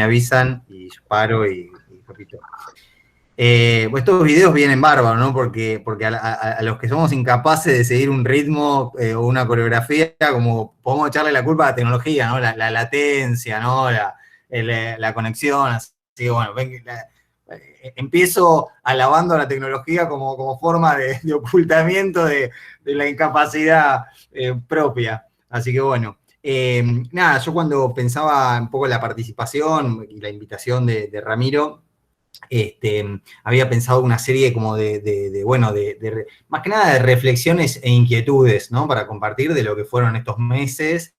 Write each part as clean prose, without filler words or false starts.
me avisan y yo paro y repito. Pues estos videos vienen bárbaros, ¿no? Porque a los que somos incapaces de seguir un ritmo o una coreografía, como podemos echarle la culpa a la tecnología, ¿no? La latencia, ¿no? La conexión, así que bueno, empiezo alabando a la tecnología como forma de ocultamiento de la incapacidad propia. Así que bueno. Nada, yo cuando pensaba un poco en la participación y la invitación de Ramiro, había pensado una serie como más que nada de reflexiones e inquietudes, ¿no? Para compartir de lo que fueron estos meses,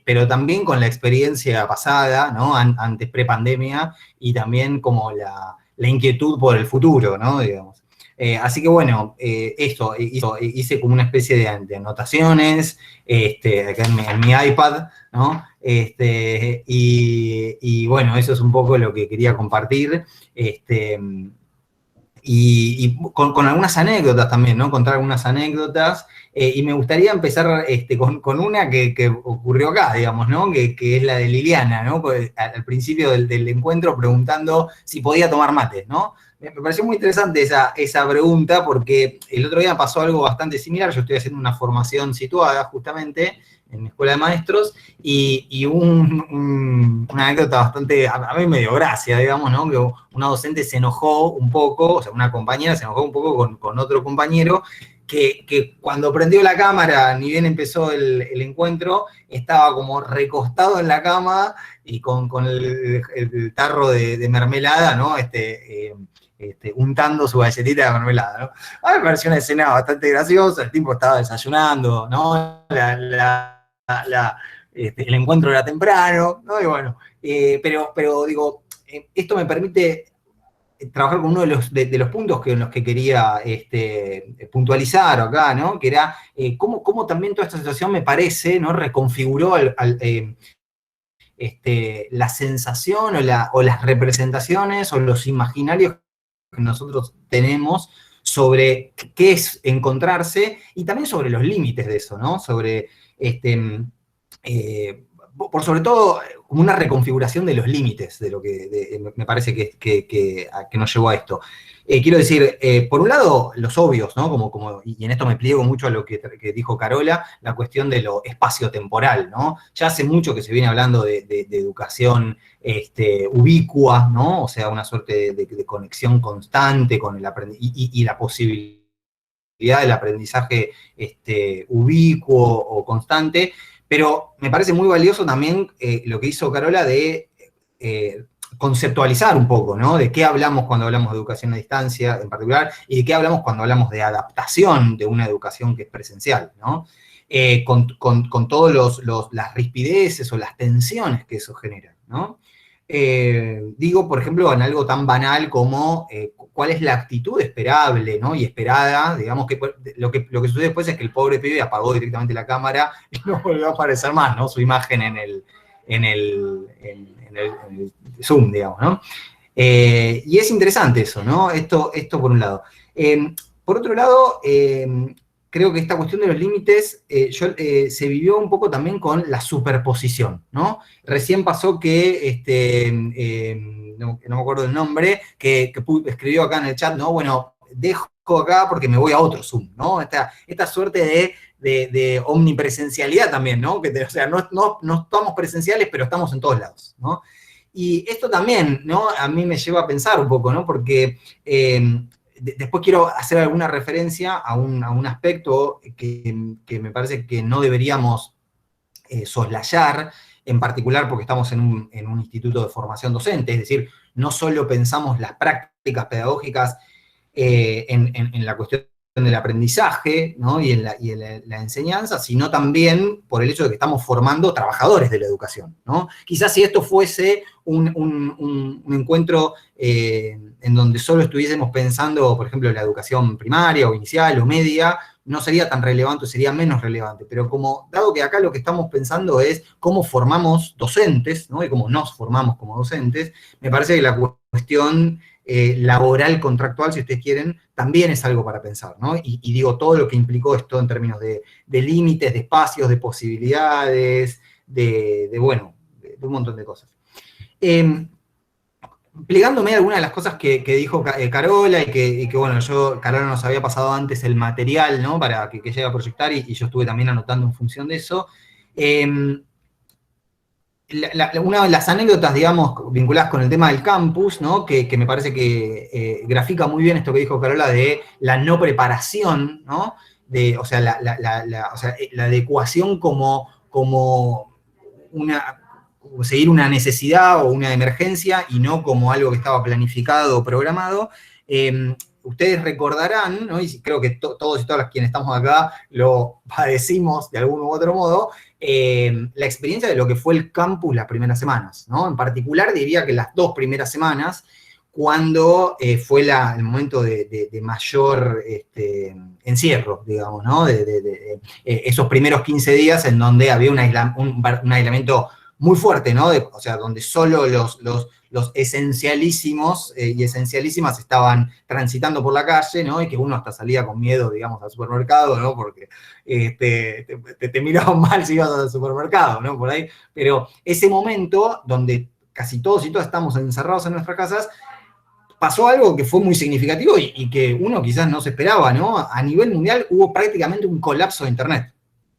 pero también con la experiencia pasada, ¿no? Antes pre-pandemia, y también como la inquietud por el futuro, ¿no? Digamos. Así que bueno, hice como una especie de anotaciones acá en mi iPad, ¿no? Y bueno, eso es un poco lo que quería compartir. Y con algunas anécdotas también, ¿no? Contar algunas anécdotas. Y me gustaría empezar con una que ocurrió acá, digamos, ¿no? Que es la de Liliana, ¿no? Al principio del encuentro preguntando si podía tomar mate, ¿no? Me pareció muy interesante esa pregunta porque el otro día pasó algo bastante similar. Yo estoy haciendo una formación situada justamente en mi escuela de maestros y una anécdota bastante, a mí me dio gracia, digamos, ¿no? Que una docente se enojó un poco, o sea, una compañera se enojó un poco con otro compañero que cuando prendió la cámara, ni bien empezó el encuentro, estaba como recostado en la cama y con el tarro de mermelada, ¿no? Untando su galletita de mermelada, ¿no? A mí me pareció una escena bastante graciosa, el tipo estaba desayunando, ¿no? El encuentro era temprano, ¿no? Y bueno, pero digo, esto me permite trabajar con uno de los puntos en los que quería puntualizar acá, ¿no? Que era cómo también toda esta situación me parece, ¿no? Reconfiguró la sensación o las representaciones o los imaginarios que nosotros tenemos sobre qué es encontrarse y también sobre los límites de eso, ¿no? Sobre, por sobre todo, como una reconfiguración de los límites de lo que me parece que nos llevó a esto. Quiero decir, por un lado, los obvios, ¿no? Y en esto me pliego mucho a lo que dijo Carola, la cuestión de lo espacio-temporal, ¿no? Ya hace mucho que se viene hablando de educación ubicua, ¿no? O sea, una suerte de conexión constante con el aprendizaje y la posibilidad del aprendizaje ubicuo o constante, pero me parece muy valioso también lo que hizo Carola de conceptualizar un poco, ¿no? De qué hablamos cuando hablamos de educación a distancia en particular y de qué hablamos cuando hablamos de adaptación de una educación que es presencial, ¿no? Con todas las rispideces o las tensiones que eso genera, ¿no? Digo, por ejemplo, en algo tan banal como cuál es la actitud esperable, ¿no? Y esperada, digamos que lo que sucede después es que el pobre pibe apagó directamente la cámara y no volvió a aparecer más, ¿no? Su imagen en el Zoom, digamos, ¿no? Y es interesante eso, ¿no? Esto por un lado. Por otro lado, creo que esta cuestión de los límites se vivió un poco también con la superposición, ¿no? Recién pasó que, no me acuerdo el nombre, que escribió acá en el chat, ¿no? Bueno, dejo acá porque me voy a otro Zoom, ¿no? Esta suerte de omnipresencialidad también, ¿no? O sea, no estamos presenciales, pero estamos en todos lados, ¿no? Y esto también, ¿no? A mí me lleva a pensar un poco, ¿no? Porque después quiero hacer alguna referencia a un aspecto que me parece que no deberíamos soslayar, en particular porque estamos en un instituto de formación docente, es decir, no solo pensamos las prácticas pedagógicas en la cuestión del aprendizaje, ¿no? y en la enseñanza, sino también por el hecho de que estamos formando trabajadores de la educación, ¿no? Quizás si esto fuese un encuentro en donde solo estuviésemos pensando, por ejemplo, en la educación primaria o inicial o media, no sería tan relevante, sería menos relevante, pero dado que acá lo que estamos pensando es cómo formamos docentes, ¿no? Y cómo nos formamos como docentes, me parece que la cuestión laboral, contractual, si ustedes quieren, también es algo para pensar, ¿no? Y digo, todo lo que implicó esto en términos de límites, de espacios, de posibilidades, de un montón de cosas. Plegándome a algunas de las cosas que dijo Carola y que, bueno, Carola nos había pasado antes el material, ¿no? Para que llegue a proyectar y yo estuve también anotando en función de eso. Una de las anécdotas, digamos, vinculadas con el tema del campus, ¿no? Que me parece que grafica muy bien esto que dijo Carola de la no preparación, ¿no? O sea, la adecuación como seguir una necesidad o una emergencia y no como algo que estaba planificado o programado. Ustedes recordarán, ¿no? Y creo que todos y todas quienes estamos acá lo padecimos de algún u otro modo, la experiencia de lo que fue el campus las primeras semanas, ¿no? En particular diría que las 2 primeras semanas, cuando fue el momento de mayor encierro, digamos, ¿no? Esos primeros 15 días en donde había un aislamiento muy fuerte, ¿no? O sea, donde solo los esencialísimos y esencialísimas estaban transitando por la calle, ¿no? Y que uno hasta salía con miedo, digamos, al supermercado, ¿no? Porque te miraban mal si ibas al supermercado, ¿no? Por ahí. Pero ese momento donde casi todos y todas estamos encerrados en nuestras casas, pasó algo que fue muy significativo y que uno quizás no se esperaba, ¿no? A nivel mundial hubo prácticamente un colapso de Internet,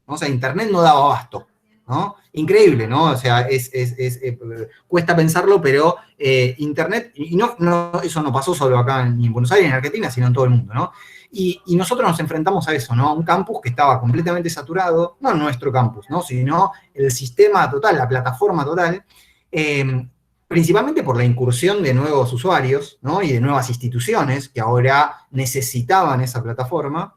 ¿no? O sea, Internet no daba abasto, ¿no? Increíble, ¿no? O sea, cuesta pensarlo, pero Internet, y eso no pasó solo acá ni en Buenos Aires, ni en Argentina, sino en todo el mundo, ¿no? Y nosotros nos enfrentamos a eso, ¿no? A un campus que estaba completamente saturado, no nuestro campus, ¿no? Sino el sistema total, la plataforma total, principalmente por la incursión de nuevos usuarios, ¿no? Y de nuevas instituciones que ahora necesitaban esa plataforma,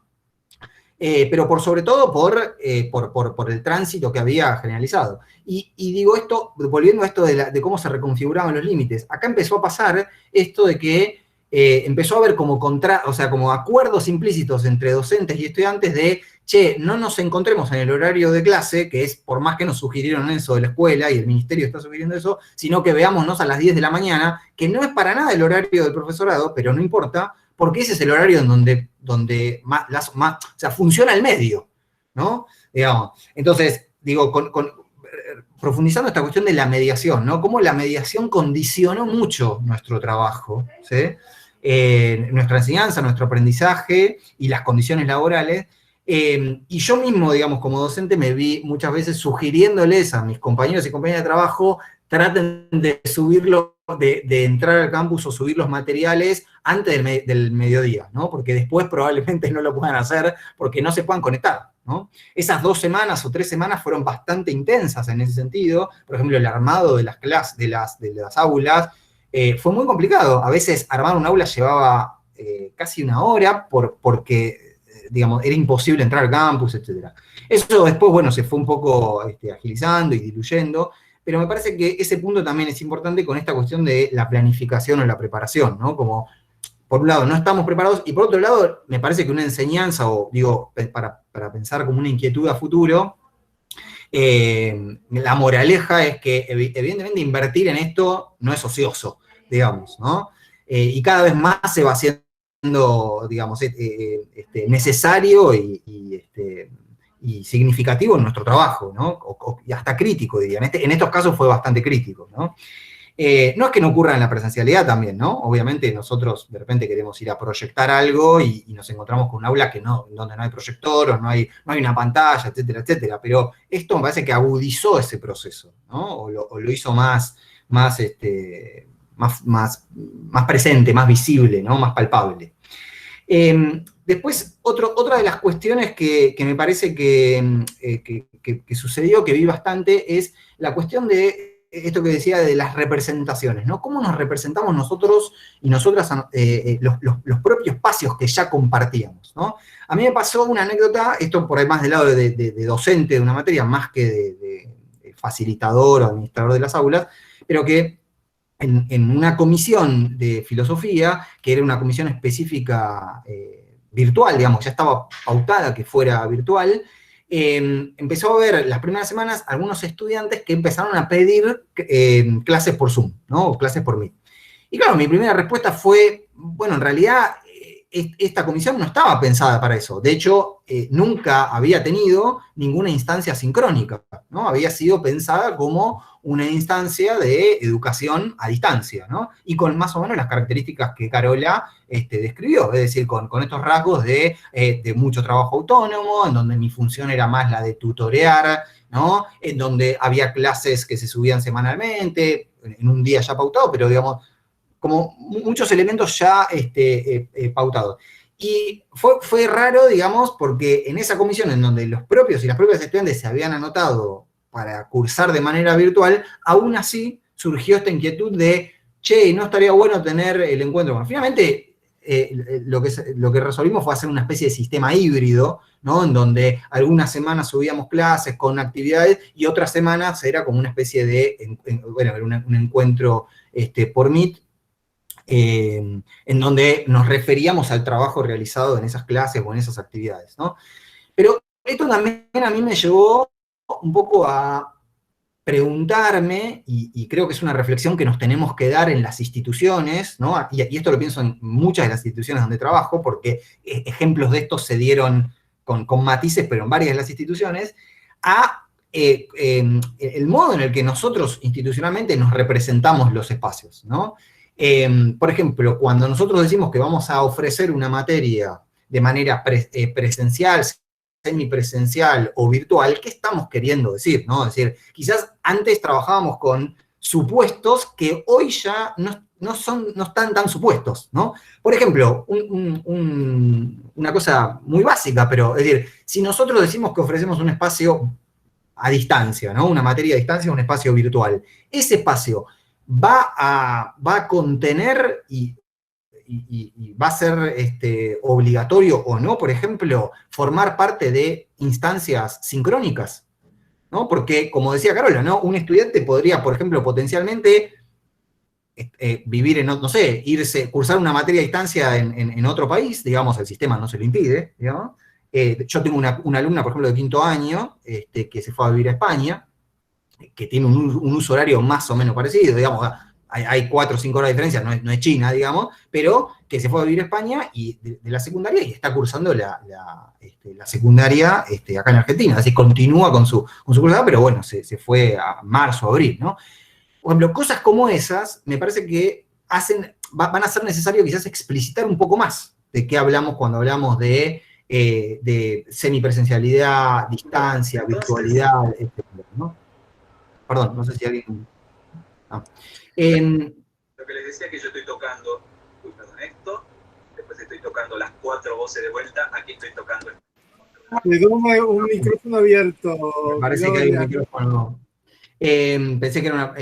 pero sobre todo por el tránsito que había generalizado. Y digo esto, volviendo a esto de cómo se reconfiguraban los límites, acá empezó a pasar esto de que empezó a haber como acuerdos implícitos entre docentes y estudiantes de, che, no nos encontremos en el horario de clase, que es por más que nos sugirieron eso de la escuela y el ministerio está sugiriendo eso, sino que veámonos a las 10 de la mañana, que no es para nada el horario del profesorado, pero no importa, porque ese es el horario en donde más o sea, funciona el medio, ¿no? Digamos. Entonces, digo, profundizando esta cuestión de la mediación, ¿no? Cómo la mediación condicionó mucho nuestro trabajo, ¿sí? Nuestra enseñanza, nuestro aprendizaje y las condiciones laborales. Y yo mismo, digamos, como docente, me vi muchas veces sugiriéndoles a mis compañeros y compañeras de trabajo, traten de subirlo, de entrar al campus o subir los materiales antes del mediodía, ¿no? Porque después probablemente no lo puedan hacer porque no se puedan conectar, ¿no? Esas 2 semanas o 3 semanas fueron bastante intensas en ese sentido. Por ejemplo, el armado de las clases, de las aulas, fue muy complicado. A veces armar un aula llevaba casi 1 hora porque, digamos, era imposible entrar al campus, etc. Eso después, bueno, se fue un poco agilizando y diluyendo, pero me parece que ese punto también es importante con esta cuestión de la planificación o la preparación, ¿no? Como, por un lado, no estamos preparados, y por otro lado, me parece que una enseñanza, o digo, para pensar como una inquietud a futuro, la moraleja es que, evidentemente, invertir en esto no es ocioso, digamos, ¿no? Y cada vez más se va haciendo, digamos, necesario y significativo en nuestro trabajo, ¿no? Y hasta crítico, diría. En estos casos fue bastante crítico, ¿no? No es que no ocurra en la presencialidad también, ¿no? Obviamente nosotros de repente queremos ir a proyectar algo y nos encontramos con un aula donde no hay proyector o no hay una pantalla, etcétera, etcétera. Pero esto me parece que agudizó ese proceso, ¿no? O lo hizo más presente, más visible, ¿no? Más palpable. Después, otra de las cuestiones que me parece que sucedió, que vi bastante, es la cuestión de esto que decía de las representaciones, ¿no? ¿Cómo nos representamos nosotros y nosotras los propios espacios que ya compartíamos, ¿no? A mí me pasó una anécdota, esto por ahí más del lado de docente de una materia, más que de facilitador o administrador de las aulas, pero que en una comisión de filosofía, que era una comisión específica virtual, digamos, ya estaba pautada que fuera virtual, empezó a haber las primeras semanas algunos estudiantes que empezaron a pedir clases por Zoom, ¿no? O clases por Meet. Y claro, mi primera respuesta fue, bueno, en realidad esta comisión no estaba pensada para eso. De hecho, nunca había tenido ninguna instancia sincrónica, ¿no? Había sido pensada como una instancia de educación a distancia, ¿no? Y con más o menos las características que Carola describió, es decir, con estos rasgos de mucho trabajo autónomo, en donde mi función era más la de tutorear, ¿no? En donde había clases que se subían semanalmente, en un día ya pautado, pero digamos, como muchos elementos ya pautados. Y fue raro, digamos, porque en esa comisión en donde los propios y las propias estudiantes se habían anotado para cursar de manera virtual, aún así surgió esta inquietud de, che, ¿no estaría bueno tener el encuentro? Bueno, finalmente, lo que resolvimos fue hacer una especie de sistema híbrido, ¿no? En donde algunas semanas subíamos clases con actividades y otras semanas era como una especie de, bueno, un encuentro por Meet, en donde nos referíamos al trabajo realizado en esas clases o en esas actividades, ¿no? Pero esto también a mí me llevó un poco a preguntarme, y creo que es una reflexión que nos tenemos que dar en las instituciones, ¿no? Y esto lo pienso en muchas de las instituciones donde trabajo, porque ejemplos de esto se dieron con matices, pero en varias de las instituciones, a el modo en el que nosotros institucionalmente nos representamos los espacios, ¿no? Por ejemplo, cuando nosotros decimos que vamos a ofrecer una materia de manera presencial, semipresencial o virtual, ¿qué estamos queriendo decir? ¿No? Es decir, quizás antes trabajábamos con supuestos que hoy ya no están tan supuestos, ¿no? Por ejemplo, una cosa muy básica, pero es decir, si nosotros decimos que ofrecemos un espacio a distancia, ¿no? Una materia a distancia, un espacio virtual, ese espacio va a contener y va a ser obligatorio o no, por ejemplo, formar parte de instancias sincrónicas, ¿no? Porque, como decía Carola, ¿no? Un estudiante podría, por ejemplo, potencialmente vivir en, no sé, cursar una materia a distancia en otro país, digamos, el sistema no se lo impide, digamos. Yo tengo una alumna, por ejemplo, de quinto año, que se fue a vivir a España, que tiene un uso horario más o menos parecido, digamos, hay 4 o 5 horas de diferencia, no es China, digamos, pero que se fue a vivir a España y de la secundaria y está cursando la secundaria acá en Argentina, así continúa con su cursada, pero bueno, se fue a marzo, abril, ¿no? Por ejemplo, cosas como esas, me parece que van a ser necesario quizás explicitar un poco más de qué hablamos cuando hablamos de semipresencialidad, distancia, virtualidad, etcétera, ¿no? Perdón, no sé si alguien... Ah. Lo que les decía que yo estoy tocando, perdón, esto, después estoy tocando las 4 voces de vuelta, aquí estoy tocando esto. Quedó un micrófono abierto. Me parece que hay un micrófono. Pensé que era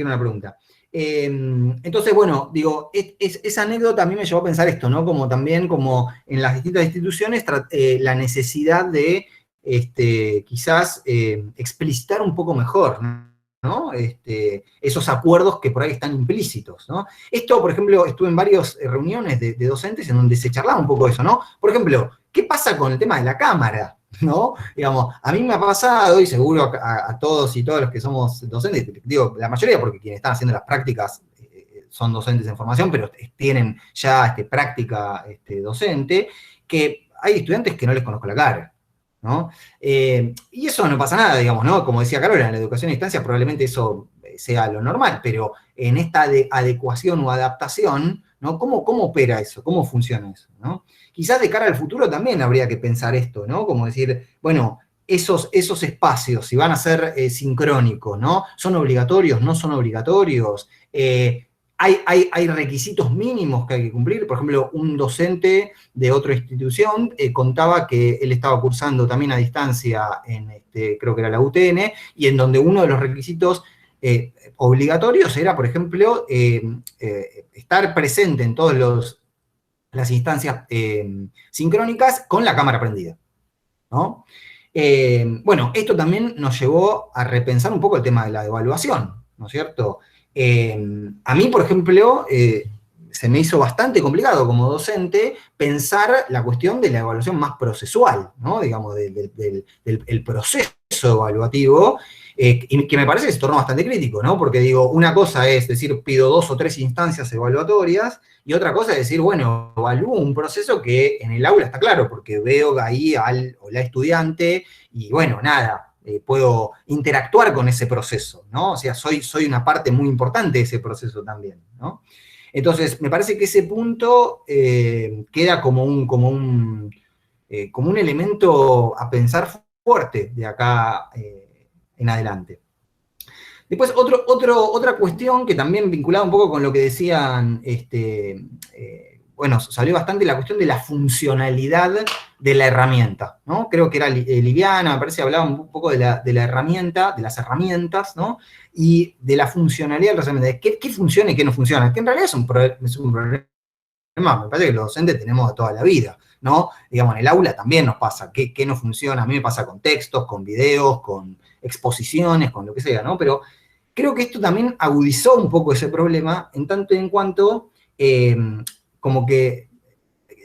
una pregunta. Entonces, bueno, digo, esa anécdota a mí me llevó a pensar esto, ¿no? Como también, como en las distintas instituciones, la necesidad de quizás explicitar un poco mejor, ¿no? Esos acuerdos que por ahí están implícitos, ¿no? Esto, por ejemplo, estuve en varias reuniones de docentes en donde se charlaba un poco eso, ¿no? Por ejemplo, ¿qué pasa con el tema de la cámara? ¿No? Digamos, a mí me ha pasado, y seguro a todos y todas los que somos docentes, digo, la mayoría, porque quienes están haciendo las prácticas son docentes en formación, pero tienen ya práctica docente, que hay estudiantes que no les conozco la cara, ¿no? Y eso no pasa nada, digamos, ¿no? Como decía Carola, en la educación a distancia probablemente eso sea lo normal, pero en esta adecuación o adaptación, ¿no? ¿Cómo opera eso? ¿Cómo funciona eso? ¿No? Quizás de cara al futuro también habría que pensar esto, ¿no? Como decir, bueno, esos espacios, si van a ser sincrónicos, ¿no? ¿Son obligatorios? ¿No son obligatorios? Hay requisitos mínimos que hay que cumplir. Por ejemplo, un docente de otra institución contaba que él estaba cursando también a distancia creo que era la UTN, y en donde uno de los requisitos obligatorios era, por ejemplo, estar presente en todas las instancias sincrónicas con la cámara prendida, ¿no? Bueno, esto también nos llevó a repensar un poco el tema de la evaluación, ¿no es cierto? A mí, por ejemplo, se me hizo bastante complicado como docente pensar la cuestión de la evaluación más procesual, ¿no? Digamos, del proceso evaluativo, y que me parece que se tornó bastante crítico, ¿no? Porque digo, una cosa es decir, pido 2 o 3 instancias evaluatorias, y otra cosa es decir, bueno, evalúo un proceso que en el aula está claro, porque veo ahí al o la estudiante, y bueno, nada, puedo interactuar con ese proceso, ¿no? O sea, soy una parte muy importante de ese proceso también, ¿no? Entonces, me parece que ese punto queda como un elemento a pensar fuerte de acá en adelante. Después, otra cuestión que también vinculada un poco con lo que decían, bueno, salió bastante la cuestión de la funcionalidad de la herramienta, ¿no? Creo que era Liliana, me parece, hablaba un poco de la herramienta, de las herramientas, ¿no? Y de la funcionalidad de las herramientas, qué funciona y qué no funciona, que en realidad es un problema, me parece que los docentes tenemos de toda la vida, ¿no? Digamos, en el aula también nos pasa, qué no funciona, a mí me pasa con textos, con videos, con exposiciones, con lo que sea, ¿no? Pero creo que esto también agudizó un poco ese problema, en tanto y en cuanto, como que,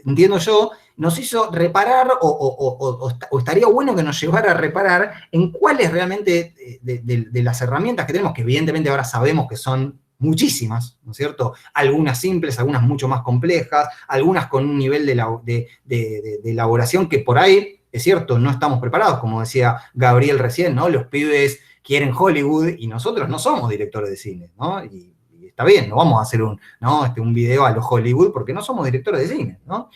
entiendo yo, nos hizo reparar, o estaría bueno que nos llevara a reparar en cuáles realmente de las herramientas que tenemos, que evidentemente ahora sabemos que son muchísimas, ¿no es cierto? Algunas simples, algunas mucho más complejas, algunas con un nivel de elaboración que por ahí, es cierto, no estamos preparados, como decía Gabriel recién, ¿no? Los pibes quieren Hollywood y nosotros no somos directores de cine, ¿no? Y está bien, no vamos a hacer un video a los Hollywood porque no somos directores de cine, ¿no?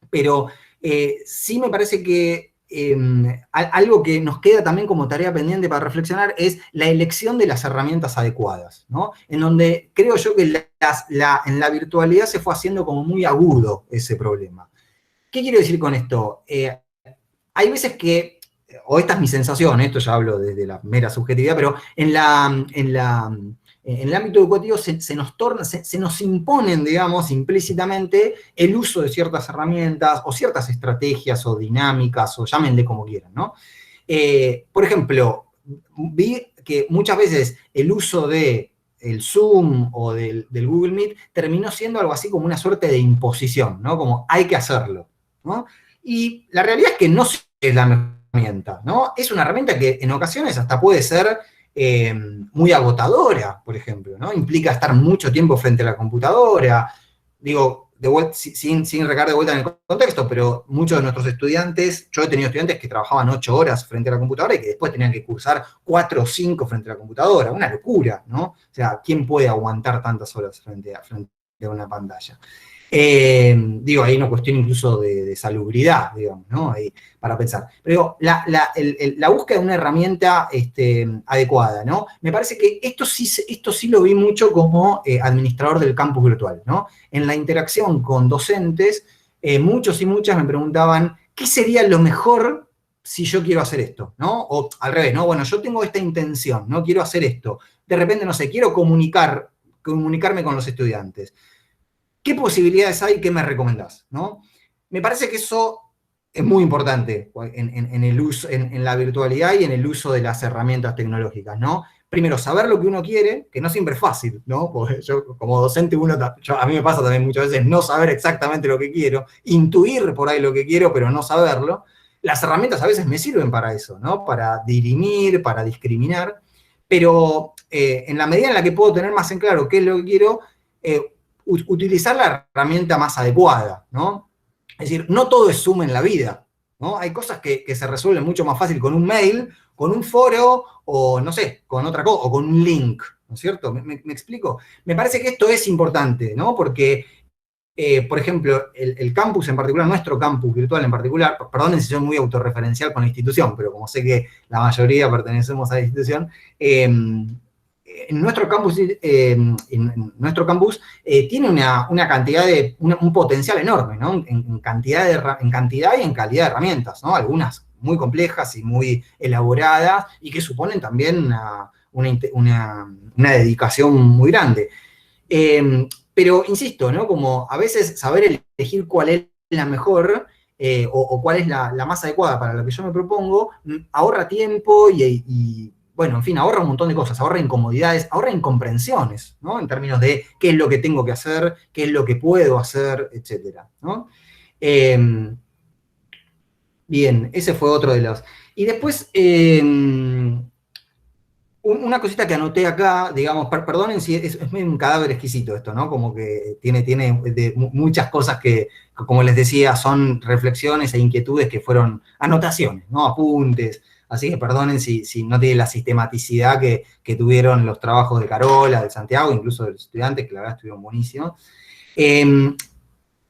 Pero sí me parece que algo que nos queda también como tarea pendiente para reflexionar es la elección de las herramientas adecuadas, ¿no? En donde creo yo que en la virtualidad se fue haciendo como muy agudo ese problema. ¿Qué quiero decir con esto? Hay veces que, o esta es mi sensación, esto ya hablo desde la mera subjetividad, pero en el ámbito educativo se nos imponen, digamos, implícitamente el uso de ciertas herramientas o ciertas estrategias o dinámicas, o llámenle como quieran, ¿no? Por ejemplo, vi que muchas veces el uso del Zoom o del Google Meet terminó siendo algo así como una suerte de imposición, ¿no? Como hay que hacerlo, ¿no? Y la realidad es que no es la mejor herramienta, ¿no? Es una herramienta que en ocasiones hasta puede ser muy agotadora, por ejemplo, ¿no? Implica estar mucho tiempo frente a la computadora. Digo, sin recaer de vuelta en el contexto, pero muchos de nuestros estudiantes, yo he tenido estudiantes que trabajaban 8 horas frente a la computadora y que después tenían que cursar 4 o 5 frente a la computadora. Una locura, ¿no? O sea, ¿quién puede aguantar tantas horas frente a una pantalla? Digo, hay una cuestión incluso de salubridad, digamos, ¿no? Ahí, para pensar. Pero la búsqueda de una herramienta adecuada, ¿no? Me parece que esto sí lo vi mucho como administrador del campus virtual, ¿no? En la interacción con docentes, muchos y muchas me preguntaban, ¿qué sería lo mejor si yo quiero hacer esto, ¿no? O al revés, ¿no? Bueno, yo tengo esta intención, ¿no? Quiero hacer esto. De repente, no sé, quiero comunicarme con los estudiantes. ¿Qué posibilidades hay? ¿Qué me recomendás? ¿No? Me parece que eso es muy importante en la virtualidad y en el uso de las herramientas tecnológicas, ¿no? Primero, saber lo que uno quiere, que no siempre es fácil, ¿no? Porque yo, como docente, a mí me pasa también muchas veces no saber exactamente lo que quiero, intuir por ahí lo que quiero, pero no saberlo. Las herramientas a veces me sirven para eso, ¿no? Para dirimir, para discriminar, pero en la medida en la que puedo tener más en claro qué es lo que quiero, utilizar la herramienta más adecuada, ¿no? Es decir, no todo es Zoom en la vida, ¿no? Hay cosas que se resuelven mucho más fácil con un mail, con un foro, o no sé, con otra cosa, o con un link, ¿no es cierto? ¿Me explico? Me parece que esto es importante, ¿no? Porque, por ejemplo, el campus en particular, nuestro campus virtual en particular, perdonen si soy muy autorreferencial con la institución, pero como sé que la mayoría pertenecemos a la institución, en nuestro campus tiene una cantidad un potencial enorme, ¿no? En cantidad y en calidad de herramientas, ¿no? Algunas muy complejas y muy elaboradas y que suponen también una dedicación muy grande. Pero, insisto, ¿no? Como a veces saber elegir cuál es la mejor o cuál es la más adecuada para lo que yo me propongo, ahorra tiempo y bueno, en fin, ahorra un montón de cosas, ahorra incomodidades, ahorra incomprensiones, ¿no? En términos de qué es lo que tengo que hacer, qué es lo que puedo hacer, etcétera, ¿no? Bien, ese fue otro de los... Y después, una cosita que anoté acá, digamos, perdonen si es un cadáver exquisito esto, ¿no? Como que tiene muchas cosas que, como les decía, son reflexiones e inquietudes que fueron anotaciones, ¿no? Apuntes, así que perdonen si no tiene la sistematicidad que tuvieron los trabajos de Carola, de Santiago, incluso de los estudiantes, que la verdad estuvieron buenísimos.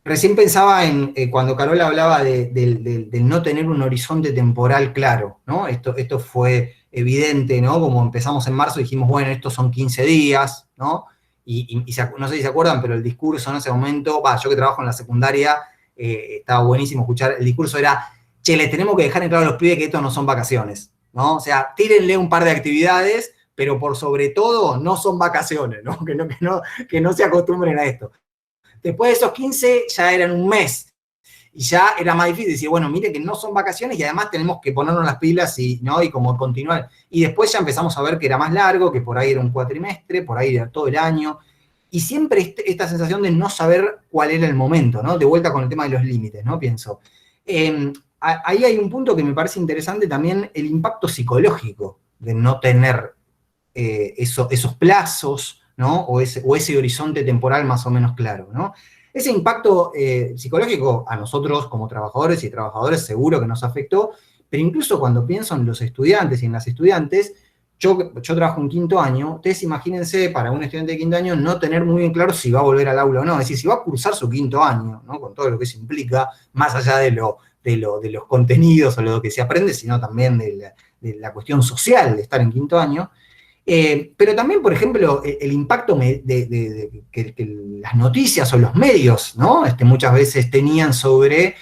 Recién pensaba en cuando Carola hablaba del no tener un horizonte temporal claro, ¿no? Esto fue evidente, ¿no? Como empezamos en marzo, dijimos, bueno, estos son 15 días, ¿no? Y no sé si se acuerdan, pero el discurso en ese momento, yo que trabajo en la secundaria, estaba buenísimo escuchar, el discurso era, che, les tenemos que dejar en claro a los pibes que estos no son vacaciones, ¿no? O sea, tírenle un par de actividades, pero por sobre todo no son vacaciones, ¿no? Que no se acostumbren a esto. Después de esos 15 ya eran un mes, y ya era más difícil decir, bueno, mire que no son vacaciones y además tenemos que ponernos las pilas y como continuar. Y después ya empezamos a ver que era más largo, que por ahí era un cuatrimestre, por ahí era todo el año. Y siempre esta sensación de no saber cuál era el momento, ¿no? De vuelta con el tema de los límites, ¿no? Pienso. Ahí hay un punto que me parece interesante también, el impacto psicológico de no tener esos plazos, ¿no? O ese horizonte temporal más o menos claro, ¿no? Ese impacto psicológico a nosotros como trabajadores y trabajadoras seguro que nos afectó, pero incluso cuando pienso en los estudiantes y en las estudiantes, yo trabajo en quinto año, ustedes imagínense para un estudiante de quinto año no tener muy bien claro si va a volver al aula o no, es decir, si va a cursar su quinto año, ¿no? Con todo lo que eso implica, más allá de los contenidos o lo que se aprende, sino también de la cuestión social de estar en quinto año. Pero también, por ejemplo, el impacto que las noticias o los medios, ¿no? Muchas veces tenían sobre,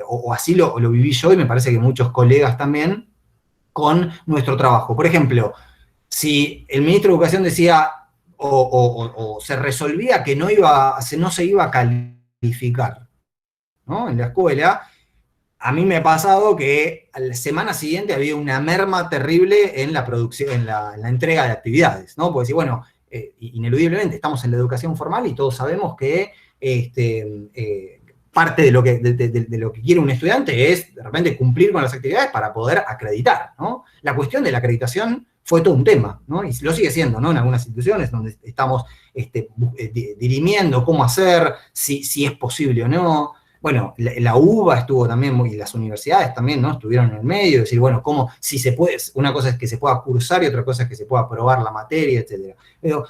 o así lo viví yo y me parece que muchos colegas también, con nuestro trabajo. Por ejemplo, si el ministro de Educación decía o se resolvía que no se iba a calificar, ¿no? En la escuela, a mí me ha pasado que a la semana siguiente había una merma terrible en la producción, en la entrega de actividades, ¿no? Porque si, bueno, ineludiblemente estamos en la educación formal y todos sabemos que parte de lo que quiere un estudiante es, de repente, cumplir con las actividades para poder acreditar, ¿no? La cuestión de la acreditación fue todo un tema, ¿no? Y lo sigue siendo, ¿no? En algunas instituciones donde estamos dirimiendo cómo hacer, si es posible o no. Bueno, la UBA estuvo también, y las universidades también, ¿no? Estuvieron en el medio, decir, bueno, cómo, si se puede, una cosa es que se pueda cursar y otra cosa es que se pueda aprobar la materia, etc. Pero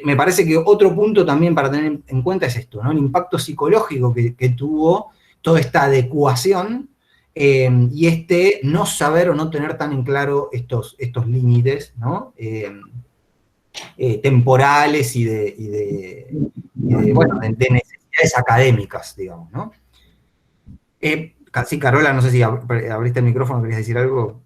me parece que otro punto también para tener en cuenta es esto, ¿no? El impacto psicológico que tuvo toda esta adecuación y no saber o no tener tan en claro estos límites, ¿no? Temporales y de necesidades académicas, digamos, ¿no? Sí, Carola, no sé si abriste el micrófono, ¿querías decir algo?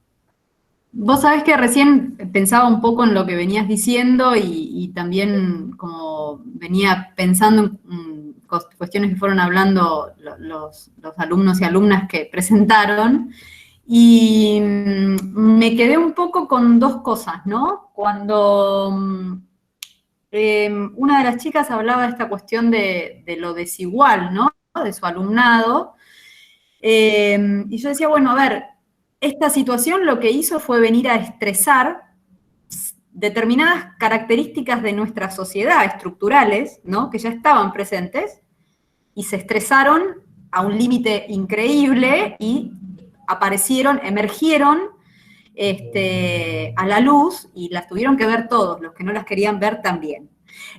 Vos sabés que recién pensaba un poco en lo que venías diciendo y también como venía pensando en cuestiones que fueron hablando los alumnos y alumnas que presentaron, y me quedé un poco con dos cosas, ¿no? Cuando una de las chicas hablaba de esta cuestión de lo desigual, ¿no? De su alumnado, y yo decía, bueno, a ver, esta situación lo que hizo fue venir a estresar determinadas características de nuestra sociedad, estructurales, ¿no? Que ya estaban presentes, y se estresaron a un límite increíble y emergieron a la luz, y las tuvieron que ver todos, los que no las querían ver también.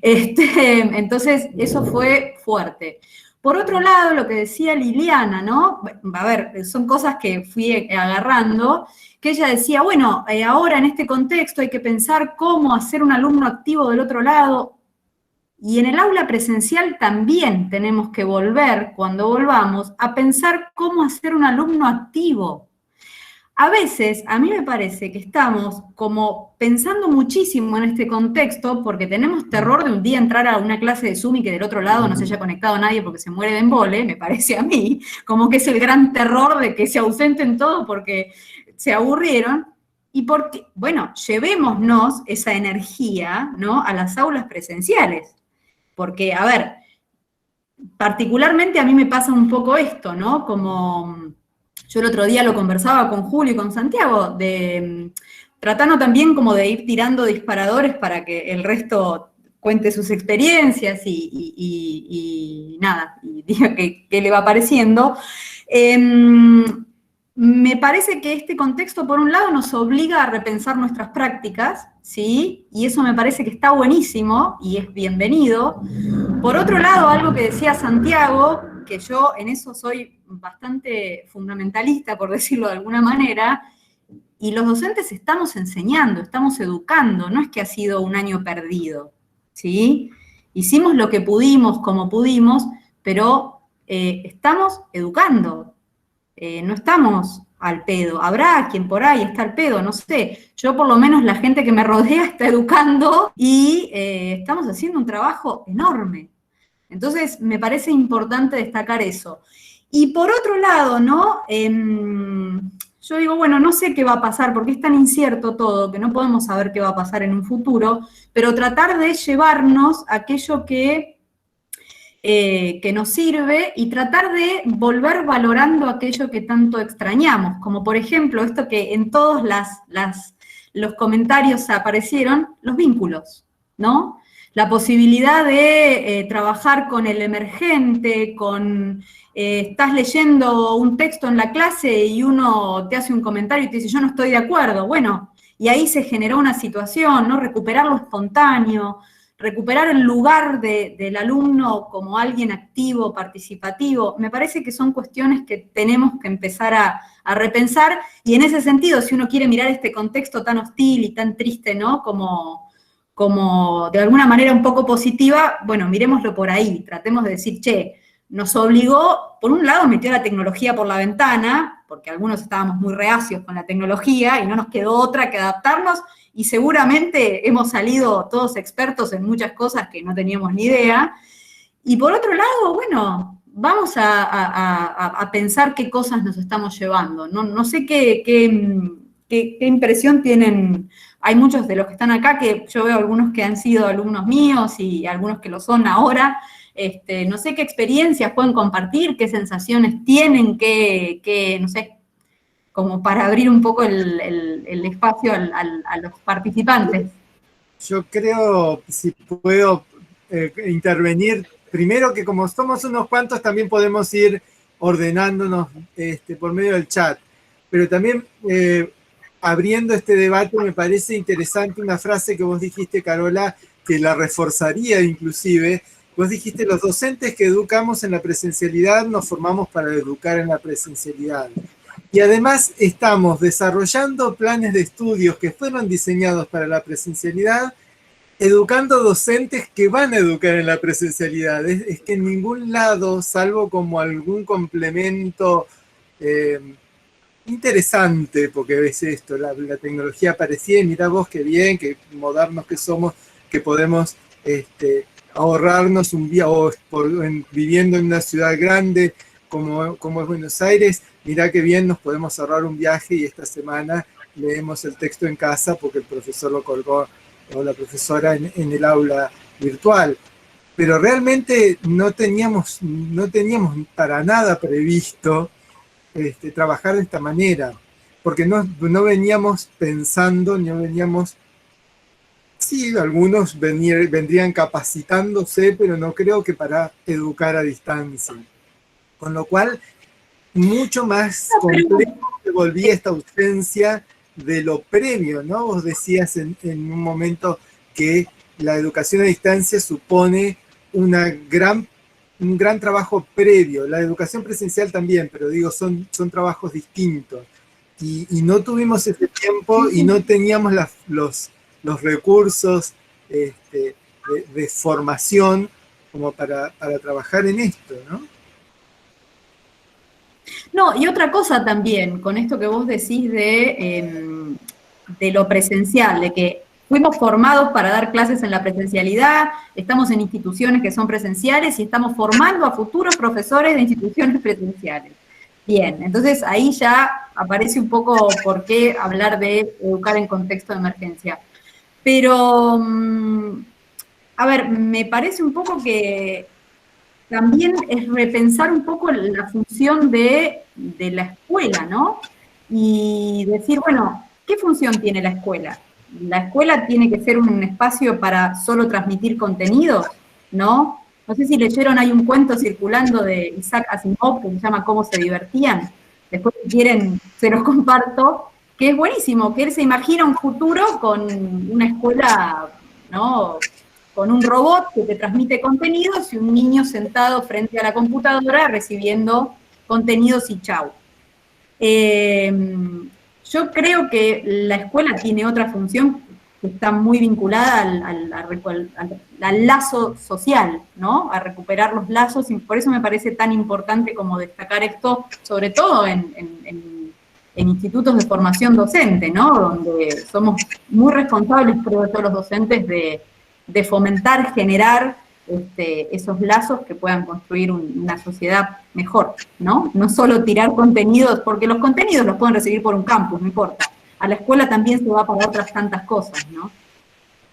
Entonces, eso fue fuerte. Por otro lado, lo que decía Liliana, ¿no? A ver, son cosas que fui agarrando, que ella decía, bueno, ahora en este contexto hay que pensar cómo hacer un alumno activo del otro lado, y en el aula presencial también tenemos que volver, cuando volvamos, a pensar cómo hacer un alumno activo. A veces, a mí me parece que estamos como pensando muchísimo en este contexto porque tenemos terror de un día entrar a una clase de Zoom y que del otro lado no se haya conectado nadie porque se muere de embole, me parece a mí, como que es el gran terror de que se ausenten todos porque se aburrieron. Y porque, bueno, llevémonos esa energía, ¿no?, a las aulas presenciales. Porque, a ver, particularmente a mí me pasa un poco esto, ¿no? Como yo el otro día lo conversaba con Julio y con Santiago, tratando también como de ir tirando disparadores para que el resto cuente sus experiencias y nada, y diga qué le va pareciendo. Me parece que este contexto, por un lado, nos obliga a repensar nuestras prácticas, ¿sí? Y eso me parece que está buenísimo y es bienvenido. Por otro lado, algo que decía Santiago, que yo en eso soy bastante fundamentalista, por decirlo de alguna manera, y los docentes estamos enseñando, estamos educando, no es que ha sido un año perdido, ¿sí? Hicimos lo que pudimos, como pudimos, pero estamos educando. No estamos al pedo. Habrá quien por ahí está al pedo, no sé. Yo por lo menos la gente que me rodea está educando y estamos haciendo un trabajo enorme. Entonces me parece importante destacar eso. Y por otro lado, ¿no? Yo digo, bueno, no sé qué va a pasar porque es tan incierto todo que no podemos saber qué va a pasar en un futuro, pero tratar de llevarnos aquello que nos sirve y tratar de volver valorando aquello que tanto extrañamos, como por ejemplo esto que en todos los comentarios aparecieron, los vínculos, ¿no? La posibilidad de trabajar con el emergente, estás leyendo un texto en la clase y uno te hace un comentario y te dice, yo no estoy de acuerdo, bueno, y ahí se generó una situación, ¿no? Recuperar lo espontáneo, recuperar el lugar del alumno como alguien activo, participativo, me parece que son cuestiones que tenemos que empezar a repensar, y en ese sentido, si uno quiere mirar este contexto tan hostil y tan triste, ¿no? Como de alguna manera un poco positiva, bueno, miremoslo por ahí, tratemos de decir, che, nos obligó, por un lado metió la tecnología por la ventana, porque algunos estábamos muy reacios con la tecnología y no nos quedó otra que adaptarnos, y seguramente hemos salido todos expertos en muchas cosas que no teníamos ni idea. Y por otro lado, bueno, vamos a pensar qué cosas nos estamos llevando. No sé qué impresión tienen. Hay muchos de los que están acá, que yo veo algunos que han sido alumnos míos y algunos que lo son ahora. No sé qué experiencias pueden compartir, qué sensaciones tienen, no sé, como para abrir un poco el espacio a los participantes. Yo creo, si puedo intervenir, primero que como somos unos cuantos, también podemos ir ordenándonos por medio del chat, pero también abriendo este debate me parece interesante una frase que vos dijiste, Carola, que la reforzaría inclusive. Vos dijiste, los docentes que educamos en la presencialidad nos formamos para educar en la presencialidad. Y además estamos desarrollando planes de estudios que fueron diseñados para la presencialidad, educando docentes que van a educar en la presencialidad. Es que en ningún lado, salvo como algún complemento interesante, porque ves esto, la tecnología aparecía y mirá vos qué bien, qué modernos que somos, que podemos ahorrarnos un día, o viviendo en una ciudad grande como es Buenos Aires, mirá qué bien nos podemos ahorrar un viaje y esta semana leemos el texto en casa porque el profesor lo colgó o la profesora en el aula virtual. Pero realmente no teníamos para nada previsto trabajar de esta manera, porque no veníamos pensando, no veníamos. Sí, algunos vendrían capacitándose, pero no creo que para educar a distancia. Con lo cual, mucho más complejo se volvía esta ausencia de lo previo, ¿no? Vos decías en un momento que la educación a distancia supone un gran trabajo previo. La educación presencial también, pero digo, son trabajos distintos. Y no tuvimos ese tiempo y no teníamos los recursos de formación como para trabajar en esto, ¿no? No, y otra cosa también, con esto que vos decís de lo presencial, de que fuimos formados para dar clases en la presencialidad, estamos en instituciones que son presenciales y estamos formando a futuros profesores de instituciones presenciales. Bien, entonces ahí ya aparece un poco por qué hablar de educar en contexto de emergencia. Pero, a ver, me parece un poco que también es repensar un poco la función de la escuela, ¿no? Y decir, bueno, ¿qué función tiene la escuela? ¿La escuela tiene que ser un espacio para solo transmitir contenidos? ¿No? No sé si leyeron, hay un cuento circulando de Isaac Asimov que se llama ¿Cómo se divertían? después si quieren se los comparto, que es buenísimo, que él se imagina un futuro con una escuela, ¿no?, con un robot que te transmite contenidos y un niño sentado frente a la computadora recibiendo contenidos y chau. Yo creo que la escuela tiene otra función que está muy vinculada al lazo social, ¿no? A recuperar los lazos, y por eso me parece tan importante como destacar esto, sobre todo en institutos de formación docente, ¿no? Donde somos muy responsables, creo, de todos los docentes de fomentar, generar esos lazos que puedan construir una sociedad mejor, ¿no? No solo tirar contenidos, porque los contenidos los pueden recibir por un campus, no importa. A la escuela también se va para otras tantas cosas, ¿no?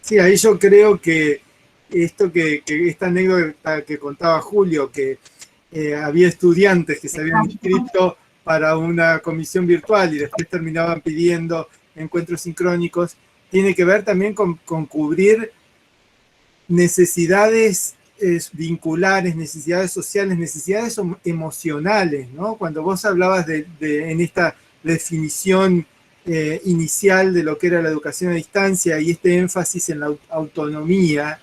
Sí, ahí yo creo que esta anécdota que contaba Julio, que había estudiantes que se habían inscrito para una comisión virtual y después terminaban pidiendo encuentros sincrónicos, tiene que ver también con cubrir necesidades vinculares, necesidades sociales, necesidades emocionales, ¿no? Cuando vos hablabas en esta definición inicial de lo que era la educación a distancia y este énfasis en la autonomía,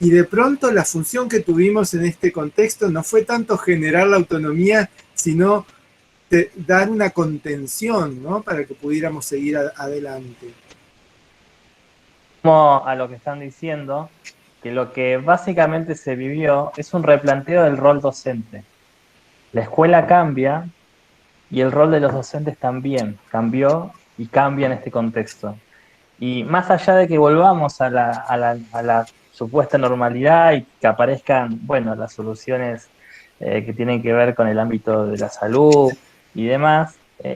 y de pronto la función que tuvimos en este contexto no fue tanto generar la autonomía, sino dar una contención, ¿no?, para que pudiéramos seguir adelante. Como a lo que están diciendo, que lo que básicamente se vivió es un replanteo del rol docente. La escuela cambia y el rol de los docentes también cambió y cambia en este contexto. Y más allá de que volvamos a la supuesta normalidad y que aparezcan, bueno, las soluciones que tienen que ver con el ámbito de la salud y demás,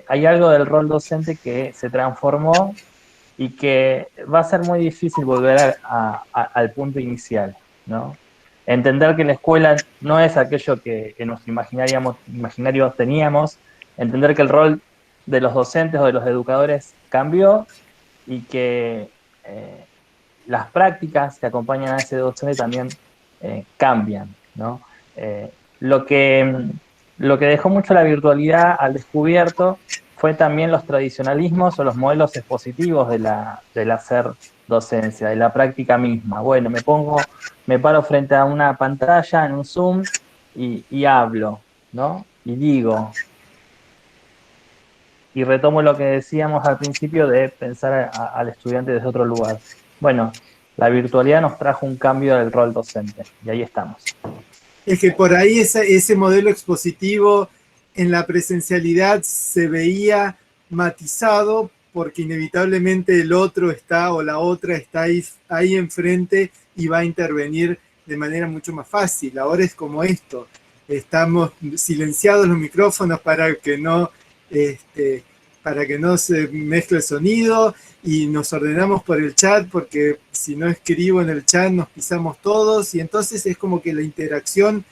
hay algo del rol docente que se transformó y que va a ser muy difícil volver al punto inicial, ¿no? Entender que la escuela no es aquello que en nuestro imaginario teníamos, entender que el rol de los docentes o de los educadores cambió y que las prácticas que acompañan a ese docente también cambian, ¿no? Lo que dejó mucho la virtualidad al descubierto fue también los tradicionalismos o los modelos expositivos del hacer docencia, de la práctica misma. Bueno, me paro frente a una pantalla en un Zoom y hablo, ¿no? Y digo. Y retomo lo que decíamos al principio de pensar al estudiante desde otro lugar. Bueno, la virtualidad nos trajo un cambio del rol docente, y ahí estamos. Es que por ahí ese modelo expositivo en la presencialidad se veía matizado porque inevitablemente el otro está o la otra está ahí enfrente y va a intervenir de manera mucho más fácil. Ahora es como esto, estamos silenciados los micrófonos para que no se mezcle el sonido y nos ordenamos por el chat porque si no escribo en el chat nos pisamos todos y entonces es como que la interacción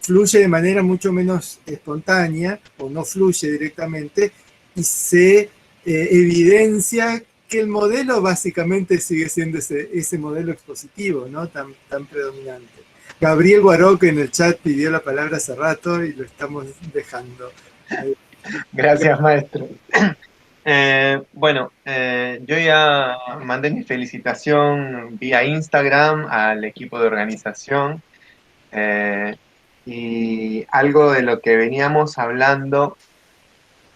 fluye de manera mucho menos espontánea o no fluye directamente y se evidencia que el modelo básicamente sigue siendo ese modelo expositivo, ¿no?, tan predominante. Gabriel Guaroque en el chat pidió la palabra hace rato y lo estamos dejando. Gracias, maestro. Yo ya mandé mi felicitación vía Instagram al equipo de organización. Y algo de lo que veníamos hablando